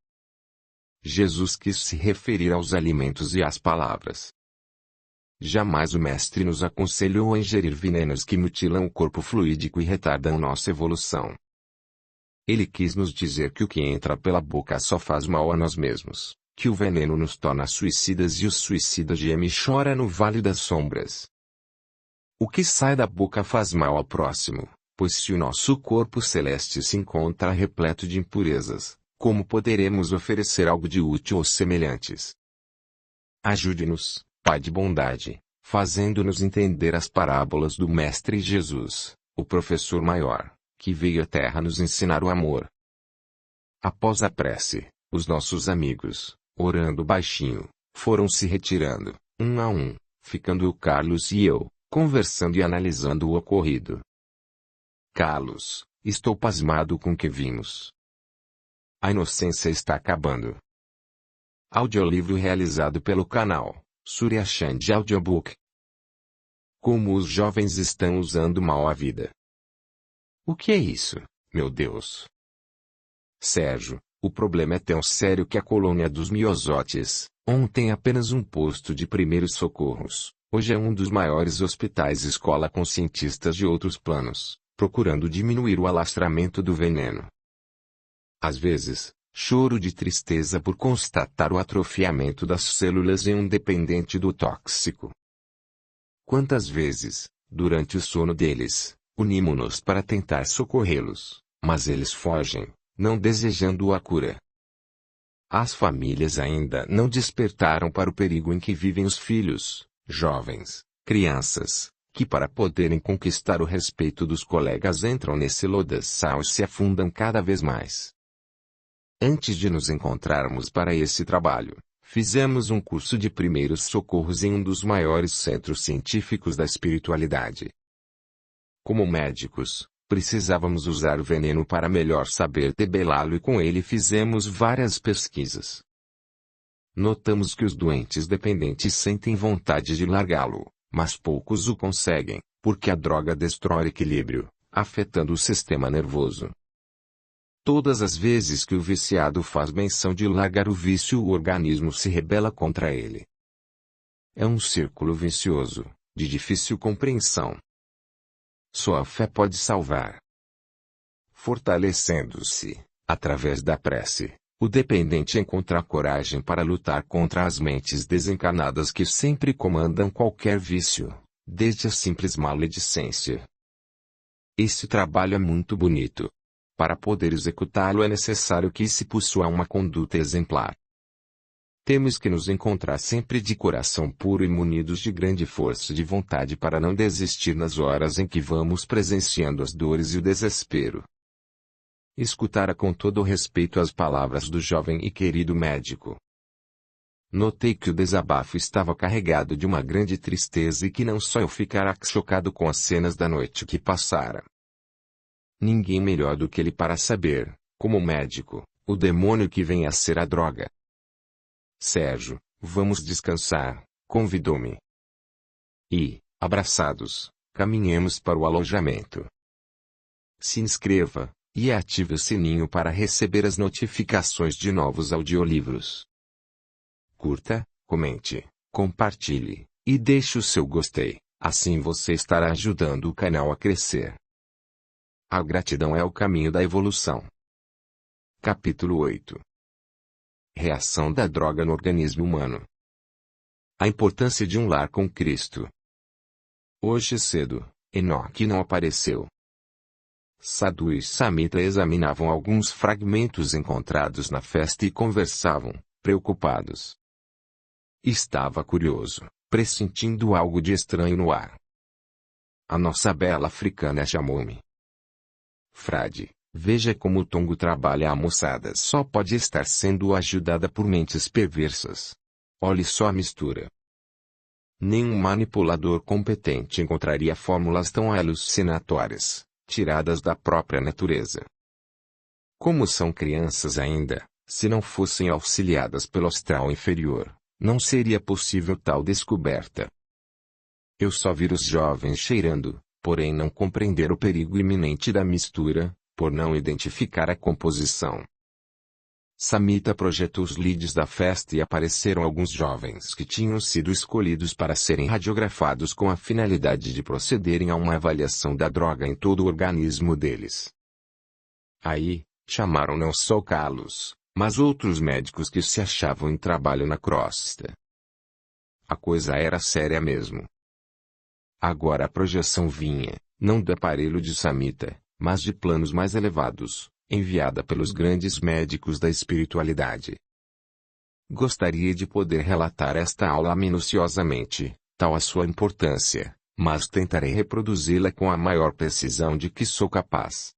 Jesus quis se referir aos alimentos e às palavras. Jamais o Mestre nos aconselhou a ingerir venenos que mutilam o corpo fluídico e retardam nossa evolução. Ele quis nos dizer que o que entra pela boca só faz mal a nós mesmos, que o veneno nos torna suicidas e o suicida geme e chora no vale das sombras. O que sai da boca faz mal ao próximo, pois se o nosso corpo celeste se encontra repleto de impurezas, como poderemos oferecer algo de útil aos semelhantes? Ajude-nos, Pai de bondade, fazendo-nos entender as parábolas do Mestre Jesus, o professor maior, que veio à Terra nos ensinar o amor. Após a prece, os nossos amigos, orando baixinho, foram se retirando, um a um, ficando o Carlos e eu, conversando e analisando o ocorrido. Carlos, estou pasmado com o que vimos. A inocência está acabando. Audiolivro realizado pelo canal Surya Chand Audiobook. Como os jovens estão usando mal a vida. O que é isso, meu Deus? Sérgio, o problema é tão sério que a colônia dos Miosotes, ontem apenas um posto de primeiros socorros, hoje é um dos maiores hospitais escola com cientistas de outros planos, procurando diminuir o alastramento do veneno. Às vezes, choro de tristeza por constatar o atrofiamento das células em um dependente do tóxico. Quantas vezes, durante o sono deles, unimos-nos para tentar socorrê-los, mas eles fogem, não desejando a cura. As famílias ainda não despertaram para o perigo em que vivem os filhos, jovens, crianças, que para poderem conquistar o respeito dos colegas entram nesse lodaçal e se afundam cada vez mais. Antes de nos encontrarmos para esse trabalho, fizemos um curso de primeiros socorros em um dos maiores centros científicos da espiritualidade. Como médicos, precisávamos usar o veneno para melhor saber debelá-lo e com ele fizemos várias pesquisas. Notamos que os doentes dependentes sentem vontade de largá-lo, mas poucos o conseguem, porque a droga destrói o equilíbrio, afetando o sistema nervoso. Todas as vezes que o viciado faz menção de largar o vício, o organismo se rebela contra ele. É um círculo vicioso, de difícil compreensão. Só a fé pode salvar. Fortalecendo-se, através da prece, o dependente encontra coragem para lutar contra as mentes desencarnadas que sempre comandam qualquer vício, desde a simples maledicência. Esse trabalho é muito bonito. Para poder executá-lo é necessário que se possua uma conduta exemplar. Temos que nos encontrar sempre de coração puro e munidos de grande força de vontade para não desistir nas horas em que vamos presenciando as dores e o desespero. Escutara com todo o respeito as palavras do jovem e querido médico. Notei que o desabafo estava carregado de uma grande tristeza e que não só eu ficara chocado com as cenas da noite que passara. Ninguém melhor do que ele para saber, como médico, o demônio que vem a ser a droga. Sérgio, vamos descansar, convidou-me. E, abraçados, caminhemos para o alojamento. Se inscreva, e ative o sininho para receber as notificações de novos audiolivros. Curta, comente, compartilhe, e deixe o seu gostei, assim você estará ajudando o canal a crescer. A gratidão é o caminho da evolução. Capítulo 8. Reação da droga no organismo humano. A importância de um lar com Cristo. Hoje cedo, Enoque não apareceu. Sadhu e Samita examinavam alguns fragmentos encontrados na festa e conversavam, preocupados. Estava curioso, pressentindo algo de estranho no ar. A nossa bela africana chamou-me. Frade, veja como o Tongo trabalha a moçada só pode estar sendo ajudada por mentes perversas. Olhe só a mistura. Nenhum manipulador competente encontraria fórmulas tão alucinatórias, tiradas da própria natureza. Como são crianças ainda, se não fossem auxiliadas pelo astral inferior, não seria possível tal descoberta. Eu só vi os jovens cheirando, porém não compreender o perigo iminente da mistura, por não identificar a composição. Samita projetou os leads da festa e apareceram alguns jovens que tinham sido escolhidos para serem radiografados com a finalidade de procederem a uma avaliação da droga em todo o organismo deles. Aí, chamaram não só Carlos, mas outros médicos que se achavam em trabalho na crosta. A coisa era séria mesmo. Agora a projeção vinha, não do aparelho de Samita, mas de planos mais elevados, enviada pelos grandes médicos da espiritualidade. Gostaria de poder relatar esta aula minuciosamente, tal a sua importância, mas tentarei reproduzi-la com a maior precisão de que sou capaz.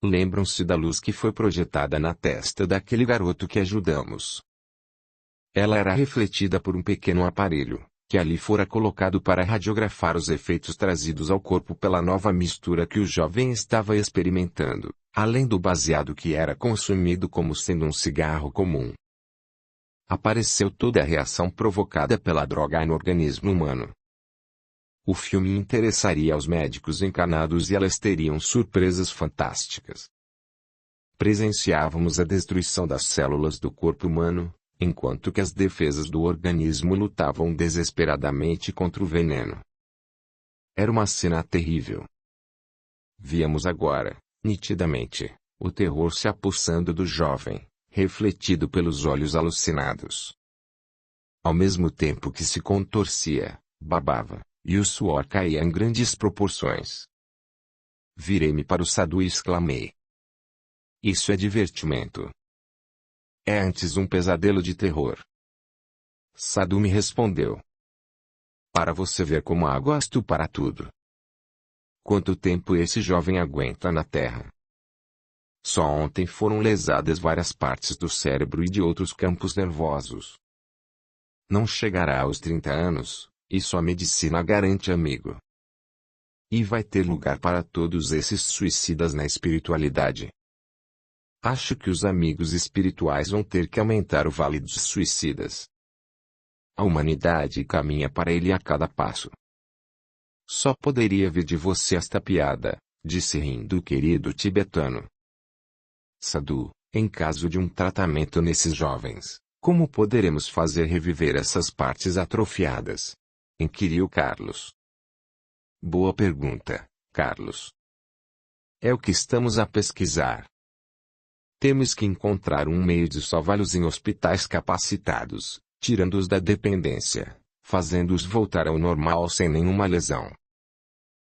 Lembram-se da luz que foi projetada na testa daquele garoto que ajudamos. Ela era refletida por um pequeno aparelho, que ali fora colocado para radiografar os efeitos trazidos ao corpo pela nova mistura que o jovem estava experimentando, além do baseado que era consumido como sendo um cigarro comum. apareceu toda a reação provocada pela droga no organismo humano. O filme interessaria aos médicos encarnados e elas teriam surpresas fantásticas. Presenciávamos a destruição das células do corpo humano, enquanto que as defesas do organismo lutavam desesperadamente contra o veneno. Era uma cena terrível. Víamos agora, nitidamente, o terror se apossando do jovem, refletido pelos olhos alucinados. Ao mesmo tempo que se contorcia, babava, e o suor caía em grandes proporções. Virei-me para o Sadhu e exclamei: "Isso é divertimento. É antes um pesadelo de terror." Sadhu me respondeu: "Para você ver como há gosto para tudo. Quanto tempo esse jovem aguenta na Terra? Só ontem foram lesadas várias partes do cérebro e de outros campos nervosos. Não chegará aos 30 anos, isso a medicina garante, amigo. E vai ter lugar para todos esses suicidas na espiritualidade. Acho que os amigos espirituais vão ter que aumentar o vale dos suicidas. A humanidade caminha para ele a cada passo." "Só poderia vir de você esta piada", disse rindo o querido tibetano. "Sadhu, em caso de um tratamento nesses jovens, como poderemos fazer reviver essas partes atrofiadas?" inquiriu Carlos. "Boa pergunta, Carlos. É o que estamos a pesquisar. Temos que encontrar um meio de salvá-los em hospitais capacitados, tirando-os da dependência, fazendo-os voltar ao normal sem nenhuma lesão."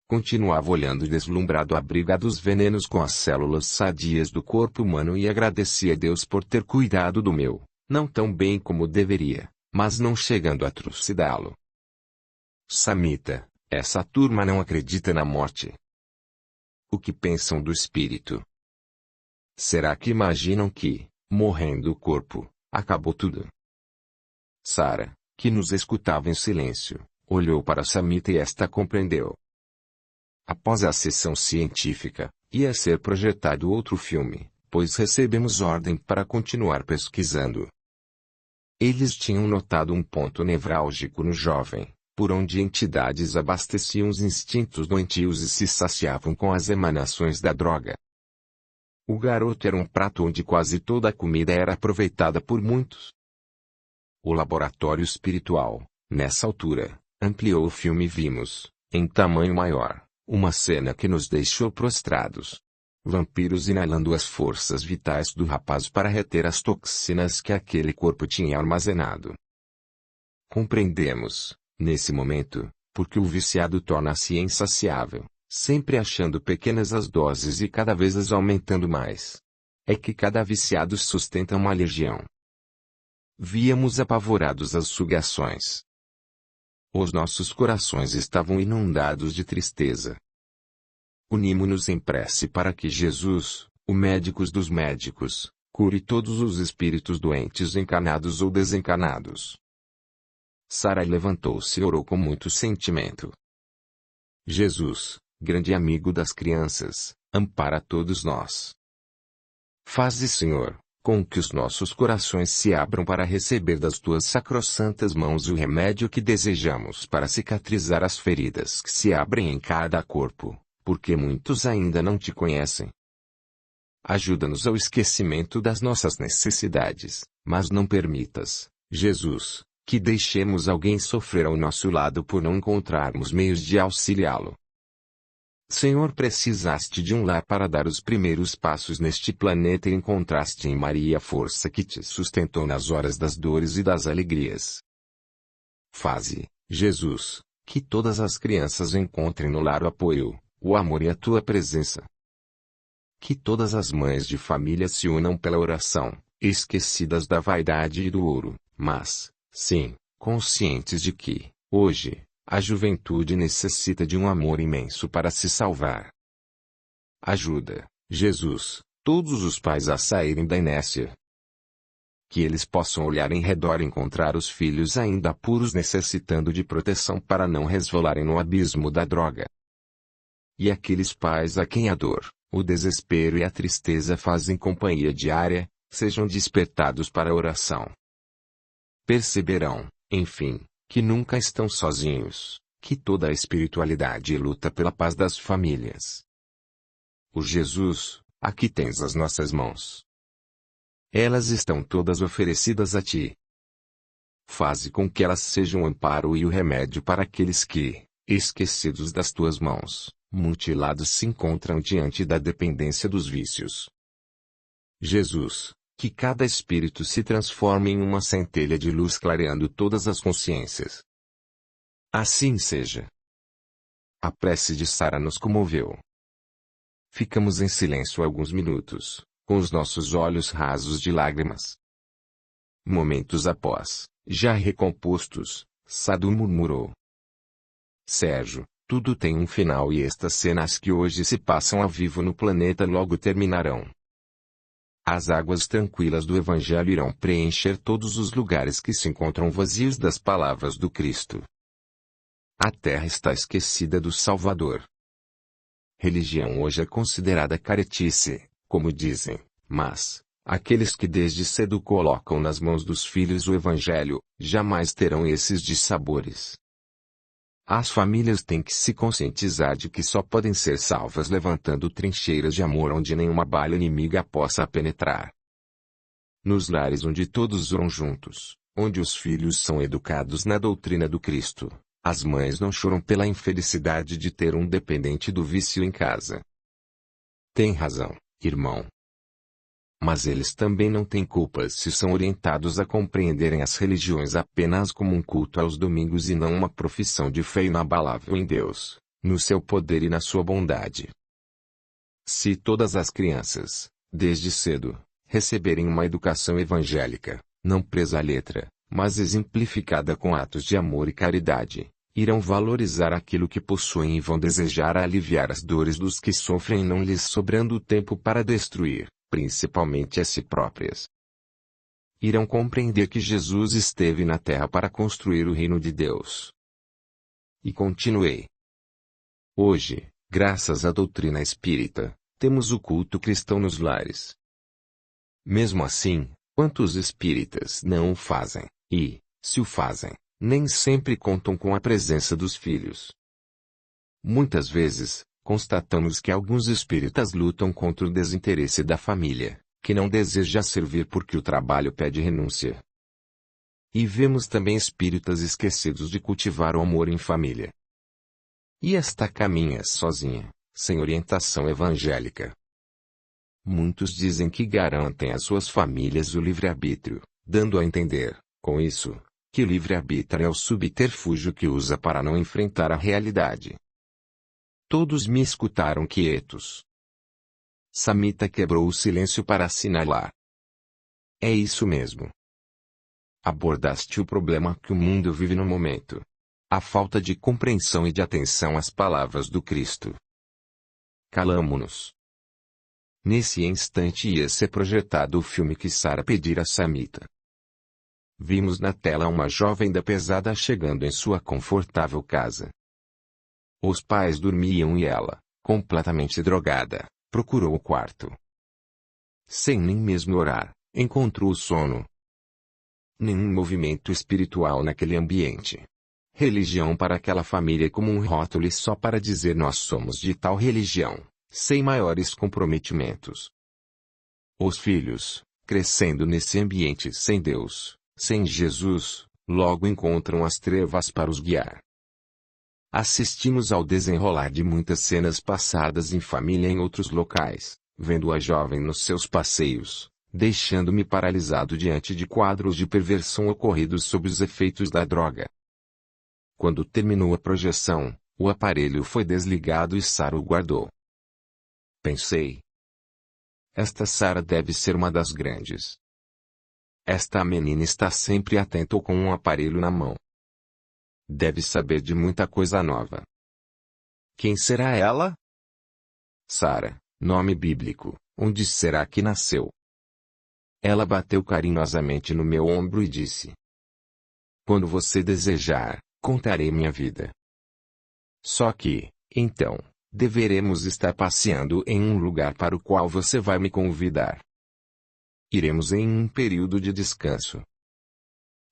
Continuava olhando deslumbrado a briga dos venenos com as células sadias do corpo humano e agradecia a Deus por ter cuidado do meu, não tão bem como deveria, mas não chegando a trucidá-lo. "Samita, essa turma não acredita na morte. O que pensam do espírito? Será que imaginam que, morrendo o corpo, acabou tudo?" Sara, que nos escutava em silêncio, olhou para Samita e esta compreendeu. Após a sessão científica, ia ser projetado outro filme, pois recebemos ordem para continuar pesquisando. Eles tinham notado um ponto nevrálgico no jovem, por onde entidades abasteciam os instintos doentios e se saciavam com as emanações da droga. O garoto era um prato onde quase toda a comida era aproveitada por muitos. O laboratório espiritual, nessa altura, ampliou o filme e vimos, em tamanho maior, uma cena que nos deixou prostrados. Vampiros inalando as forças vitais do rapaz para reter as toxinas que aquele corpo tinha armazenado. Compreendemos, nesse momento, porque o viciado torna-se insaciável, sempre achando pequenas as doses e cada vez as aumentando mais. É que cada viciado sustenta uma legião. Víamos apavorados as sugações. Os nossos corações estavam inundados de tristeza. Unimo-nos em prece para que Jesus, o médico dos médicos, cure todos os espíritos doentes encarnados ou desencarnados. Sara levantou-se e orou com muito sentimento. Jesus, grande amigo das crianças, ampara todos nós. Faze, Senhor, com que os nossos corações se abram para receber das tuas sacrossantas mãos o remédio que desejamos para cicatrizar as feridas que se abrem em cada corpo, porque muitos ainda não te conhecem. Ajuda-nos ao esquecimento das nossas necessidades, mas não permitas, Jesus, que deixemos alguém sofrer ao nosso lado por não encontrarmos meios de auxiliá-lo. Senhor, precisaste de um lar para dar os primeiros passos neste planeta e encontraste em Maria a força que te sustentou nas horas das dores e das alegrias. Faze, Jesus, que todas as crianças encontrem no lar o apoio, o amor e a tua presença. Que todas as mães de família se unam pela oração, esquecidas da vaidade e do ouro, mas, sim, conscientes de que, hoje, a juventude necessita de um amor imenso para se salvar. Ajuda, Jesus, todos os pais a saírem da inércia. Que eles possam olhar em redor e encontrar os filhos ainda puros necessitando de proteção para não resvalarem no abismo da droga. E aqueles pais a quem a dor, o desespero e a tristeza fazem companhia diária, sejam despertados para a oração. Perceberão, enfim, que nunca estão sozinhos, que toda a espiritualidade luta pela paz das famílias. O Jesus, aqui tens as nossas mãos. Elas estão todas oferecidas a ti. Faze com que elas sejam o amparo e o remédio para aqueles que, esquecidos das tuas mãos, mutilados se encontram diante da dependência dos vícios. Jesus, que cada espírito se transforme em uma centelha de luz clareando todas as consciências. Assim seja. A prece de Sara nos comoveu. Ficamos em silêncio alguns minutos, com os nossos olhos rasos de lágrimas. Momentos após, já recompostos, Sadu murmurou: Sérgio, tudo tem um final e estas cenas que hoje se passam a vivo no planeta logo terminarão. As águas tranquilas do Evangelho irão preencher todos os lugares que se encontram vazios das palavras do Cristo. A terra está esquecida do Salvador. Religião hoje é considerada caretice, como dizem, mas aqueles que desde cedo colocam nas mãos dos filhos o Evangelho, jamais terão esses dissabores. As famílias têm que se conscientizar de que só podem ser salvas levantando trincheiras de amor onde nenhuma bala inimiga possa penetrar. Nos lares onde todos oram juntos, onde os filhos são educados na doutrina do Cristo, as mães não choram pela infelicidade de ter um dependente do vício em casa. Tem razão, irmão. Mas eles também não têm culpa se são orientados a compreenderem as religiões apenas como um culto aos domingos e não uma profissão de fé inabalável em Deus, no seu poder e na sua bondade. Se todas as crianças, desde cedo, receberem uma educação evangélica, não presa à letra, mas exemplificada com atos de amor e caridade, irão valorizar aquilo que possuem e vão desejar aliviar as dores dos que sofrem, não lhes sobrando tempo para destruir, principalmente a si próprias. Irão compreender que Jesus esteve na terra para construir o reino de Deus. E continuei. Hoje, graças à doutrina espírita, temos o culto cristão nos lares. Mesmo assim, quantos espíritas não o fazem, e, se o fazem, nem sempre contam com a presença dos filhos. Muitas vezes, constatamos que alguns espíritas lutam contra o desinteresse da família, que não deseja servir porque o trabalho pede renúncia. E vemos também espíritas esquecidos de cultivar o amor em família. E esta caminha sozinha, sem orientação evangélica. Muitos dizem que garantem às suas famílias o livre-arbítrio, dando a entender, com isso, que o livre-arbítrio é o subterfúgio que usa para não enfrentar a realidade. Todos me escutaram quietos. Samita quebrou o silêncio para assinalar. É isso mesmo. Abordaste o problema que o mundo vive no momento. A falta de compreensão e de atenção às palavras do Cristo. Calamo-nos. Nesse instante ia ser projetado o filme que Sara pedira a Samita. Vimos na tela uma jovem da pesada chegando em sua confortável casa. Os pais dormiam e ela, completamente drogada, procurou o quarto. Sem nem mesmo orar, encontrou o sono. Nenhum movimento espiritual naquele ambiente. Religião para aquela família como um rótulo e só para dizer nós somos de tal religião, sem maiores comprometimentos. Os filhos, crescendo nesse ambiente sem Deus, sem Jesus, logo encontram as trevas para os guiar. Assistimos ao desenrolar de muitas cenas passadas em família em outros locais, vendo a jovem nos seus passeios, deixando-me paralisado diante de quadros de perversão ocorridos sob os efeitos da droga. Quando terminou a projeção, o aparelho foi desligado e Sara o guardou. Pensei. Esta Sara deve ser uma das grandes. Esta menina está sempre atenta ou com um aparelho na mão. Deve saber de muita coisa nova. Quem será ela? Sara, nome bíblico, onde será que nasceu? Ela bateu carinhosamente no meu ombro e disse: Quando você desejar, contarei minha vida. Só que, então, deveremos estar passeando em um lugar para o qual você vai me convidar. Iremos em um período de descanso.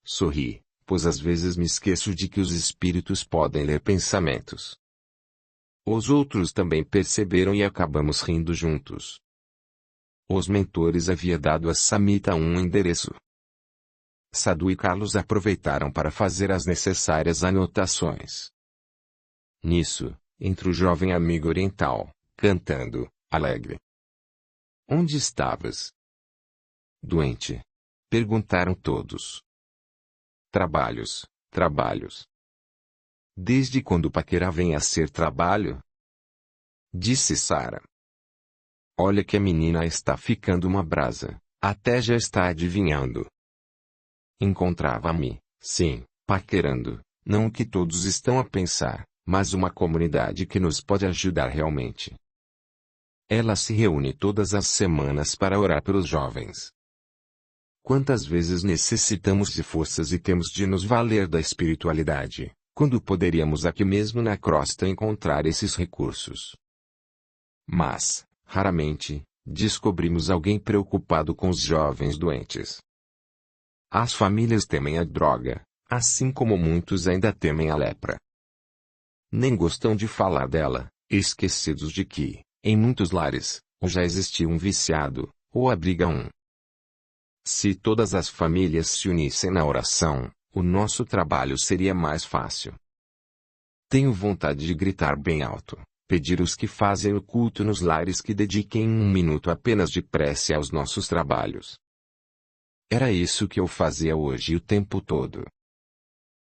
Sorri, pois às vezes me esqueço de que os espíritos podem ler pensamentos. Os outros também perceberam e acabamos rindo juntos. Os mentores haviam dado a Samita um endereço. Sadhu e Carlos aproveitaram para fazer as necessárias anotações. Nisso, entra o jovem amigo oriental, cantando, alegre. Onde estavas? Doente. Perguntaram todos. Trabalhos, trabalhos. Desde quando paquerar vem a ser trabalho? Disse Sara. Olha que a menina está ficando uma brasa, até já está adivinhando. Encontrava-me, sim, paquerando, não o que todos estão a pensar, mas uma comunidade que nos pode ajudar realmente. Ela se reúne todas as semanas para orar pelos jovens. Quantas vezes necessitamos de forças e temos de nos valer da espiritualidade, quando poderíamos aqui mesmo na crosta encontrar esses recursos? Mas, raramente, descobrimos alguém preocupado com os jovens doentes. As famílias temem a droga, assim como muitos ainda temem a lepra. Nem gostam de falar dela, esquecidos de que, em muitos lares, ou já existia um viciado, ou abriga um. Se todas as famílias se unissem na oração, o nosso trabalho seria mais fácil. Tenho vontade de gritar bem alto, pedir aos que fazem o culto nos lares que dediquem 1 minuto apenas de prece aos nossos trabalhos. Era isso que eu fazia hoje o tempo todo.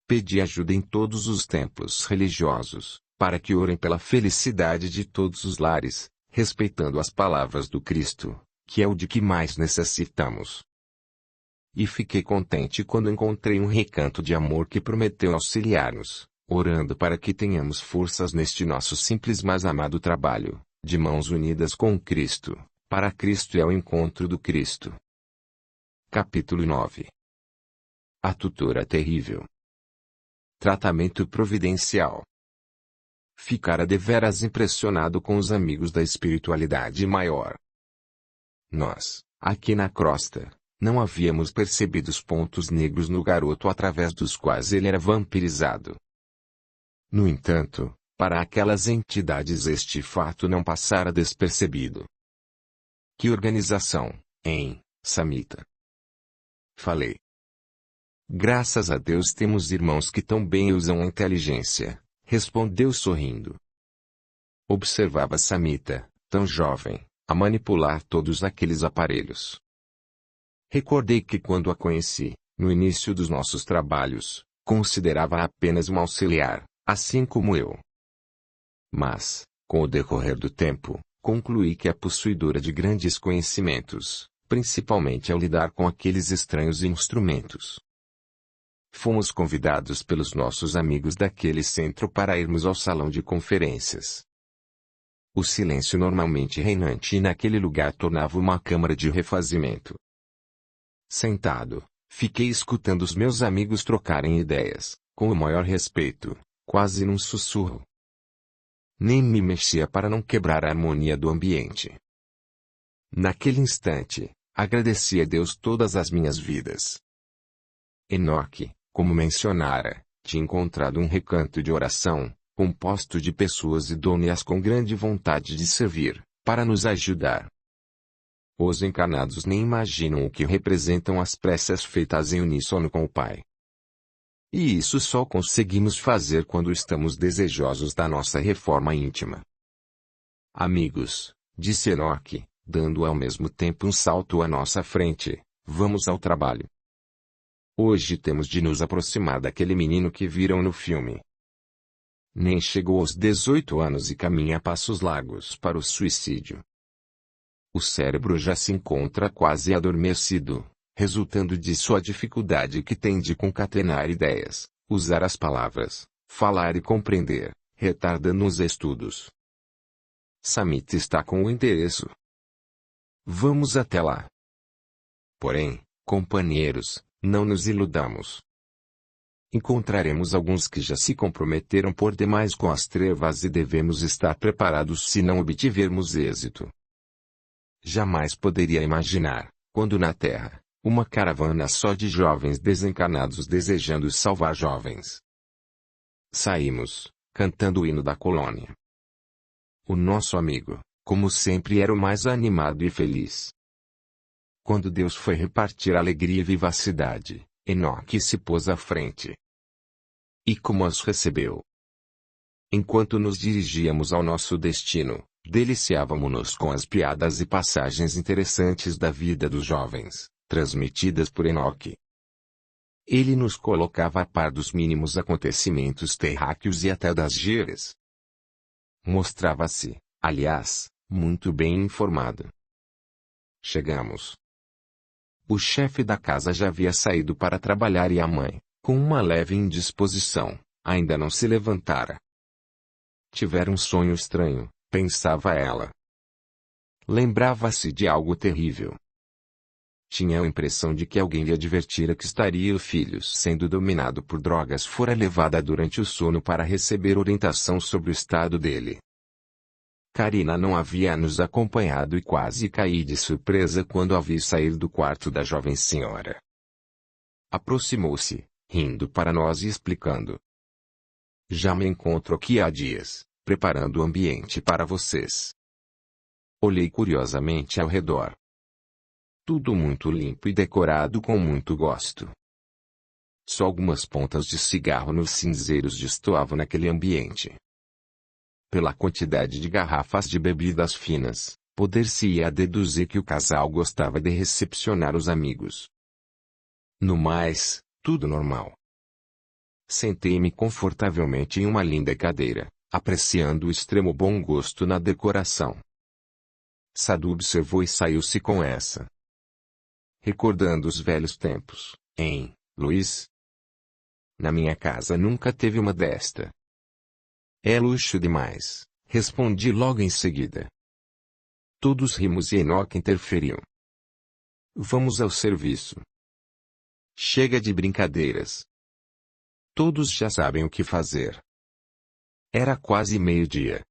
Pedi ajuda em todos os templos religiosos, para que orem pela felicidade de todos os lares, respeitando as palavras do Cristo, que é o de que mais necessitamos. E fiquei contente quando encontrei um recanto de amor que prometeu auxiliar-nos, orando para que tenhamos forças neste nosso simples mas amado trabalho, de mãos unidas com Cristo, para Cristo e ao encontro do Cristo. Capítulo 9. A tutora terrível. Tratamento providencial. Ficara deveras impressionado com os amigos da espiritualidade maior. Nós, aqui na crosta, não havíamos percebido os pontos negros no garoto através dos quais ele era vampirizado. No entanto, para aquelas entidades este fato não passara despercebido. Que organização, hein, Samita? Falei. Graças a Deus temos irmãos que tão bem usam a inteligência, respondeu sorrindo. Observava Samita, tão jovem, a manipular todos aqueles aparelhos. Recordei que quando a conheci, no início dos nossos trabalhos, considerava-a apenas uma auxiliar, assim como eu. Mas, com o decorrer do tempo, concluí que é possuidora de grandes conhecimentos, principalmente ao lidar com aqueles estranhos instrumentos. Fomos convidados pelos nossos amigos daquele centro para irmos ao salão de conferências. O silêncio normalmente reinante naquele lugar tornava uma câmara de refazimento. Sentado, fiquei escutando os meus amigos trocarem ideias, com o maior respeito, quase num sussurro. Nem me mexia para não quebrar a harmonia do ambiente. Naquele instante, agradeci a Deus todas as minhas vidas. Enoque, como mencionara, tinha encontrado um recanto de oração, composto de pessoas idôneas com grande vontade de servir, para nos ajudar. Os encarnados nem imaginam o que representam as preces feitas em uníssono com o Pai. E isso só conseguimos fazer quando estamos desejosos da nossa reforma íntima. Amigos, disse Enoque, dando ao mesmo tempo um salto à nossa frente, vamos ao trabalho. Hoje temos de nos aproximar daquele menino que viram no filme. Nem chegou aos 18 anos e caminha a passos largos para o suicídio. O cérebro já se encontra quase adormecido, resultando de sua dificuldade que tem de concatenar ideias, usar as palavras, falar e compreender, retardando os estudos. Samita está com o endereço. Vamos até lá. Porém, companheiros, não nos iludamos. Encontraremos alguns que já se comprometeram por demais com as trevas e devemos estar preparados se não obtivermos êxito. Jamais poderia imaginar, quando na Terra, Uma caravana só de jovens desencarnados desejando salvar jovens. Saímos, cantando o hino da colônia. O nosso amigo, como sempre, era o mais animado e feliz. Quando Deus foi repartir alegria e vivacidade, Enoque se pôs à frente. E como os recebeu? Enquanto nos dirigíamos ao nosso destino, deliciávamo-nos com as piadas e passagens interessantes da vida dos jovens, transmitidas por Enoque. Ele nos colocava a par dos mínimos acontecimentos terráqueos e até das gírias. Mostrava-se, aliás, muito bem informado. Chegamos. O chefe da casa já havia saído para trabalhar e a mãe, com uma leve indisposição, ainda não se levantara. Tivera um sonho estranho, pensava ela. Lembrava-se de algo terrível. Tinha a impressão de que alguém lhe advertira que estaria o filho sendo dominado por drogas fora levada durante o sono para receber orientação sobre o estado dele. Karina não havia nos acompanhado e quase caí de surpresa quando a vi sair do quarto da jovem senhora. Aproximou-se, rindo para nós e explicando. Já me encontro aqui há dias, preparando o ambiente para vocês. Olhei curiosamente ao redor. Tudo muito limpo e decorado com muito gosto. Só algumas pontas de cigarro nos cinzeiros destoavam naquele ambiente. Pela quantidade de garrafas de bebidas finas, poder-se-ia deduzir que o casal gostava de recepcionar os amigos. No mais, tudo normal. Sentei-me confortavelmente em uma linda cadeira, apreciando o extremo bom gosto na decoração. Sadu observou e saiu-se com essa. Recordando os velhos tempos, hein, Luiz? Na minha casa nunca teve uma desta. É luxo demais, respondi logo em seguida. Todos rimos e Enoque interferiu. Vamos ao serviço. Chega de brincadeiras. Todos já sabem o que fazer. Era quase meio-dia.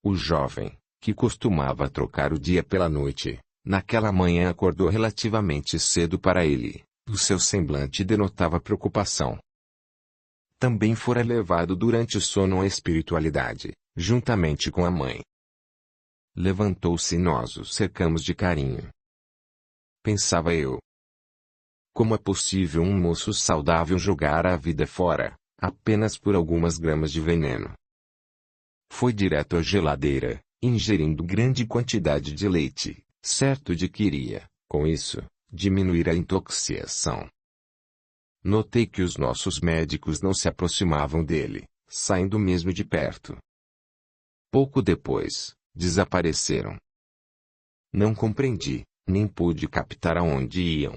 O jovem, que costumava trocar o dia pela noite, naquela manhã acordou relativamente cedo para ele. O seu semblante denotava preocupação. Também fora levado durante o sono à espiritualidade, juntamente com a mãe. Levantou-se e nós o cercamos de carinho. Pensava eu. Como é possível um moço saudável jogar a vida fora, apenas por algumas gramas de veneno? Foi direto à geladeira, ingerindo grande quantidade de leite, certo de que iria, com isso, diminuir a intoxicação. Notei que os nossos médicos não se aproximavam dele, saindo mesmo de perto. Pouco depois, desapareceram. Não compreendi, nem pude captar aonde iam.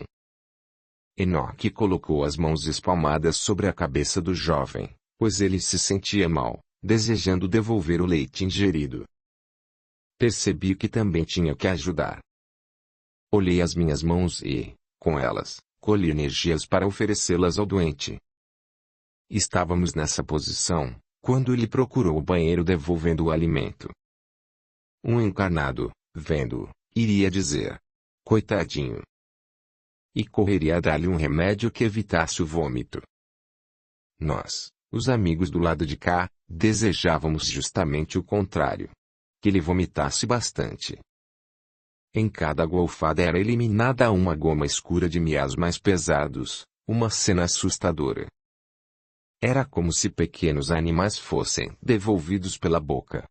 Enoque colocou as mãos espalmadas sobre a cabeça do jovem, pois ele se sentia mal, desejando devolver o leite ingerido. Percebi que também tinha que ajudar. Olhei as minhas mãos e, com elas, colhi energias para oferecê-las ao doente. Estávamos nessa posição, quando ele procurou o banheiro devolvendo o alimento. Um encarnado, vendo-o, iria dizer: coitadinho. E correria a dar-lhe um remédio que evitasse o vômito. Nós, os amigos do lado de cá, desejávamos justamente o contrário. Que ele vomitasse bastante. Em cada golfada era eliminada uma goma escura de miás mais pesados, uma cena assustadora. Era como se pequenos animais fossem devolvidos pela boca.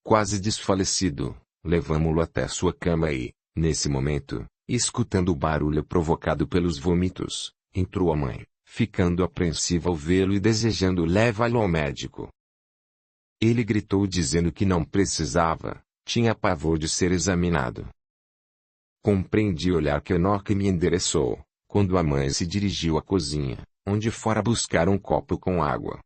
Quase desfalecido, levamo-lo até sua cama e, nesse momento, escutando o barulho provocado pelos vômitos, entrou a mãe, ficando apreensiva ao vê-lo e desejando levá-lo ao médico. Ele gritou dizendo que não precisava. Tinha pavor de ser examinado. Compreendi o olhar que Enoque me endereçou, quando a mãe se dirigiu à cozinha, onde fora buscar um copo com água.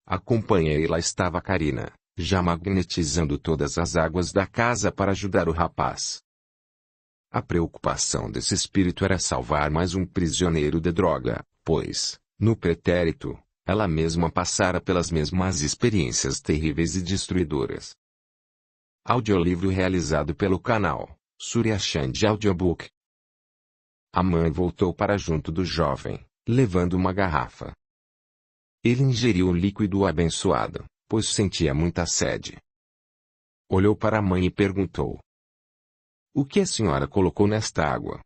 Acompanhei e lá estava Karina, já magnetizando todas as águas da casa para ajudar o rapaz. A preocupação desse espírito era salvar mais um prisioneiro de droga, pois, no pretérito, ela mesma passara pelas mesmas experiências terríveis e destruidoras. Audiolivro realizado pelo canal Surya Chand Audiobook. A mãe voltou para junto do jovem, levando uma garrafa. Ele ingeriu o líquido abençoado, pois sentia muita sede. Olhou para a mãe e perguntou: "O que a senhora colocou nesta água?"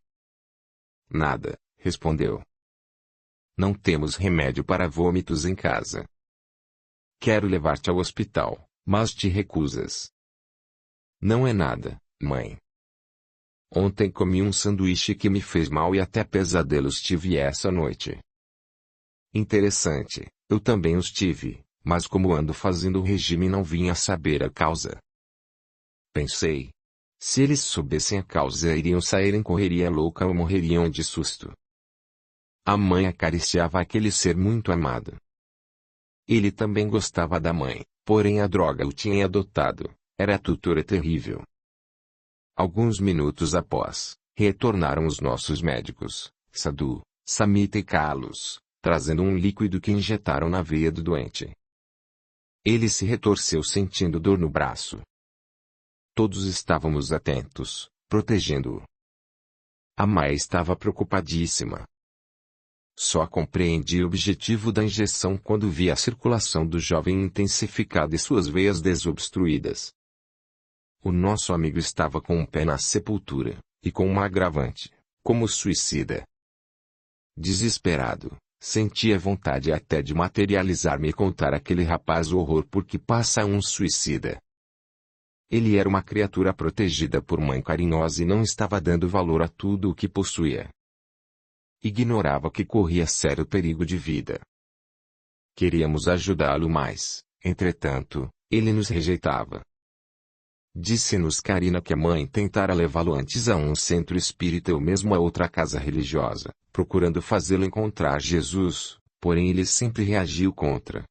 "Nada", respondeu. "Não temos remédio para vômitos em casa. Quero levar-te ao hospital, mas te recusas." "Não é nada, mãe. Ontem comi um sanduíche que me fez mal e até pesadelos tive essa noite." "Interessante, eu também os tive, mas como ando fazendo o regime não vim a saber a causa." Pensei. Se eles soubessem a causa iriam sair em correria louca ou morreriam de susto. A mãe acariciava aquele ser muito amado. Ele também gostava da mãe, porém a droga o tinha adotado, era a tutora terrível. Alguns minutos após, retornaram os nossos médicos, Sadhu, Samita e Carlos, trazendo um líquido que injetaram na veia do doente. Ele se retorceu sentindo dor no braço. Todos estávamos atentos, protegendo-o. A mãe estava preocupadíssima. Só compreendi o objetivo da injeção quando vi a circulação do jovem intensificada e suas veias desobstruídas. O nosso amigo estava com um pé na sepultura, e com uma agravante, como suicida. Desesperado, sentia vontade até de materializar-me e contar àquele rapaz o horror por que passa um suicida. Ele era uma criatura protegida por mãe carinhosa e não estava dando valor a tudo o que possuía. Ignorava que corria sério perigo de vida. Queríamos ajudá-lo mas, entretanto, ele nos rejeitava. Disse-nos Karina que a mãe tentara levá-lo antes a um centro espírita ou mesmo a outra casa religiosa, procurando fazê-lo encontrar Jesus, porém ele sempre reagiu contra.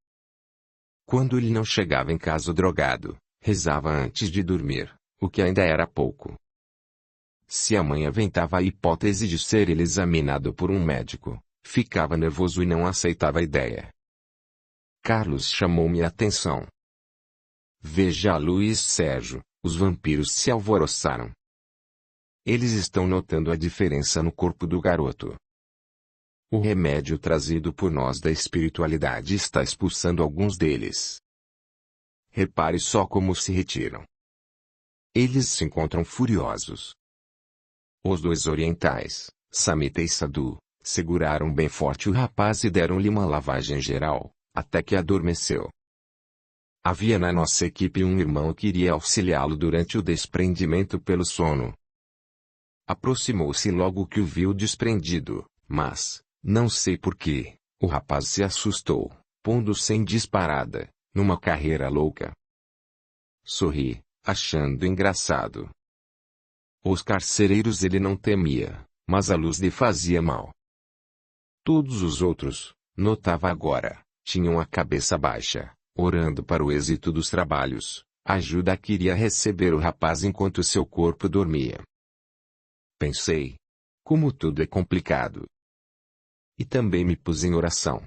Quando ele não chegava em casa drogado, rezava antes de dormir, o que ainda era pouco. Se a mãe aventava a hipótese de ser ele examinado por um médico, ficava nervoso e não aceitava a ideia. Carlos chamou-me a atenção. "Veja, Luiz Sérgio, os vampiros se alvoroçaram. Eles estão notando a diferença no corpo do garoto. O remédio trazido por nós da espiritualidade está expulsando alguns deles. Repare só como se retiram. Eles se encontram furiosos." Os dois orientais, Samita e Sadhu, seguraram bem forte o rapaz e deram-lhe uma lavagem geral, até que adormeceu. Havia na nossa equipe um irmão que iria auxiliá-lo durante o desprendimento pelo sono. Aproximou-se logo que o viu desprendido, mas, não sei porquê, o rapaz se assustou, pondo-se em disparada, numa carreira louca. Sorri, achando engraçado. Os carcereiros ele não temia, mas a luz lhe fazia mal. Todos os outros, notava agora, tinham a cabeça baixa, orando para o êxito dos trabalhos. Ajuda queria receber o rapaz enquanto seu corpo dormia. Pensei. Como tudo é complicado. E também me pus em oração.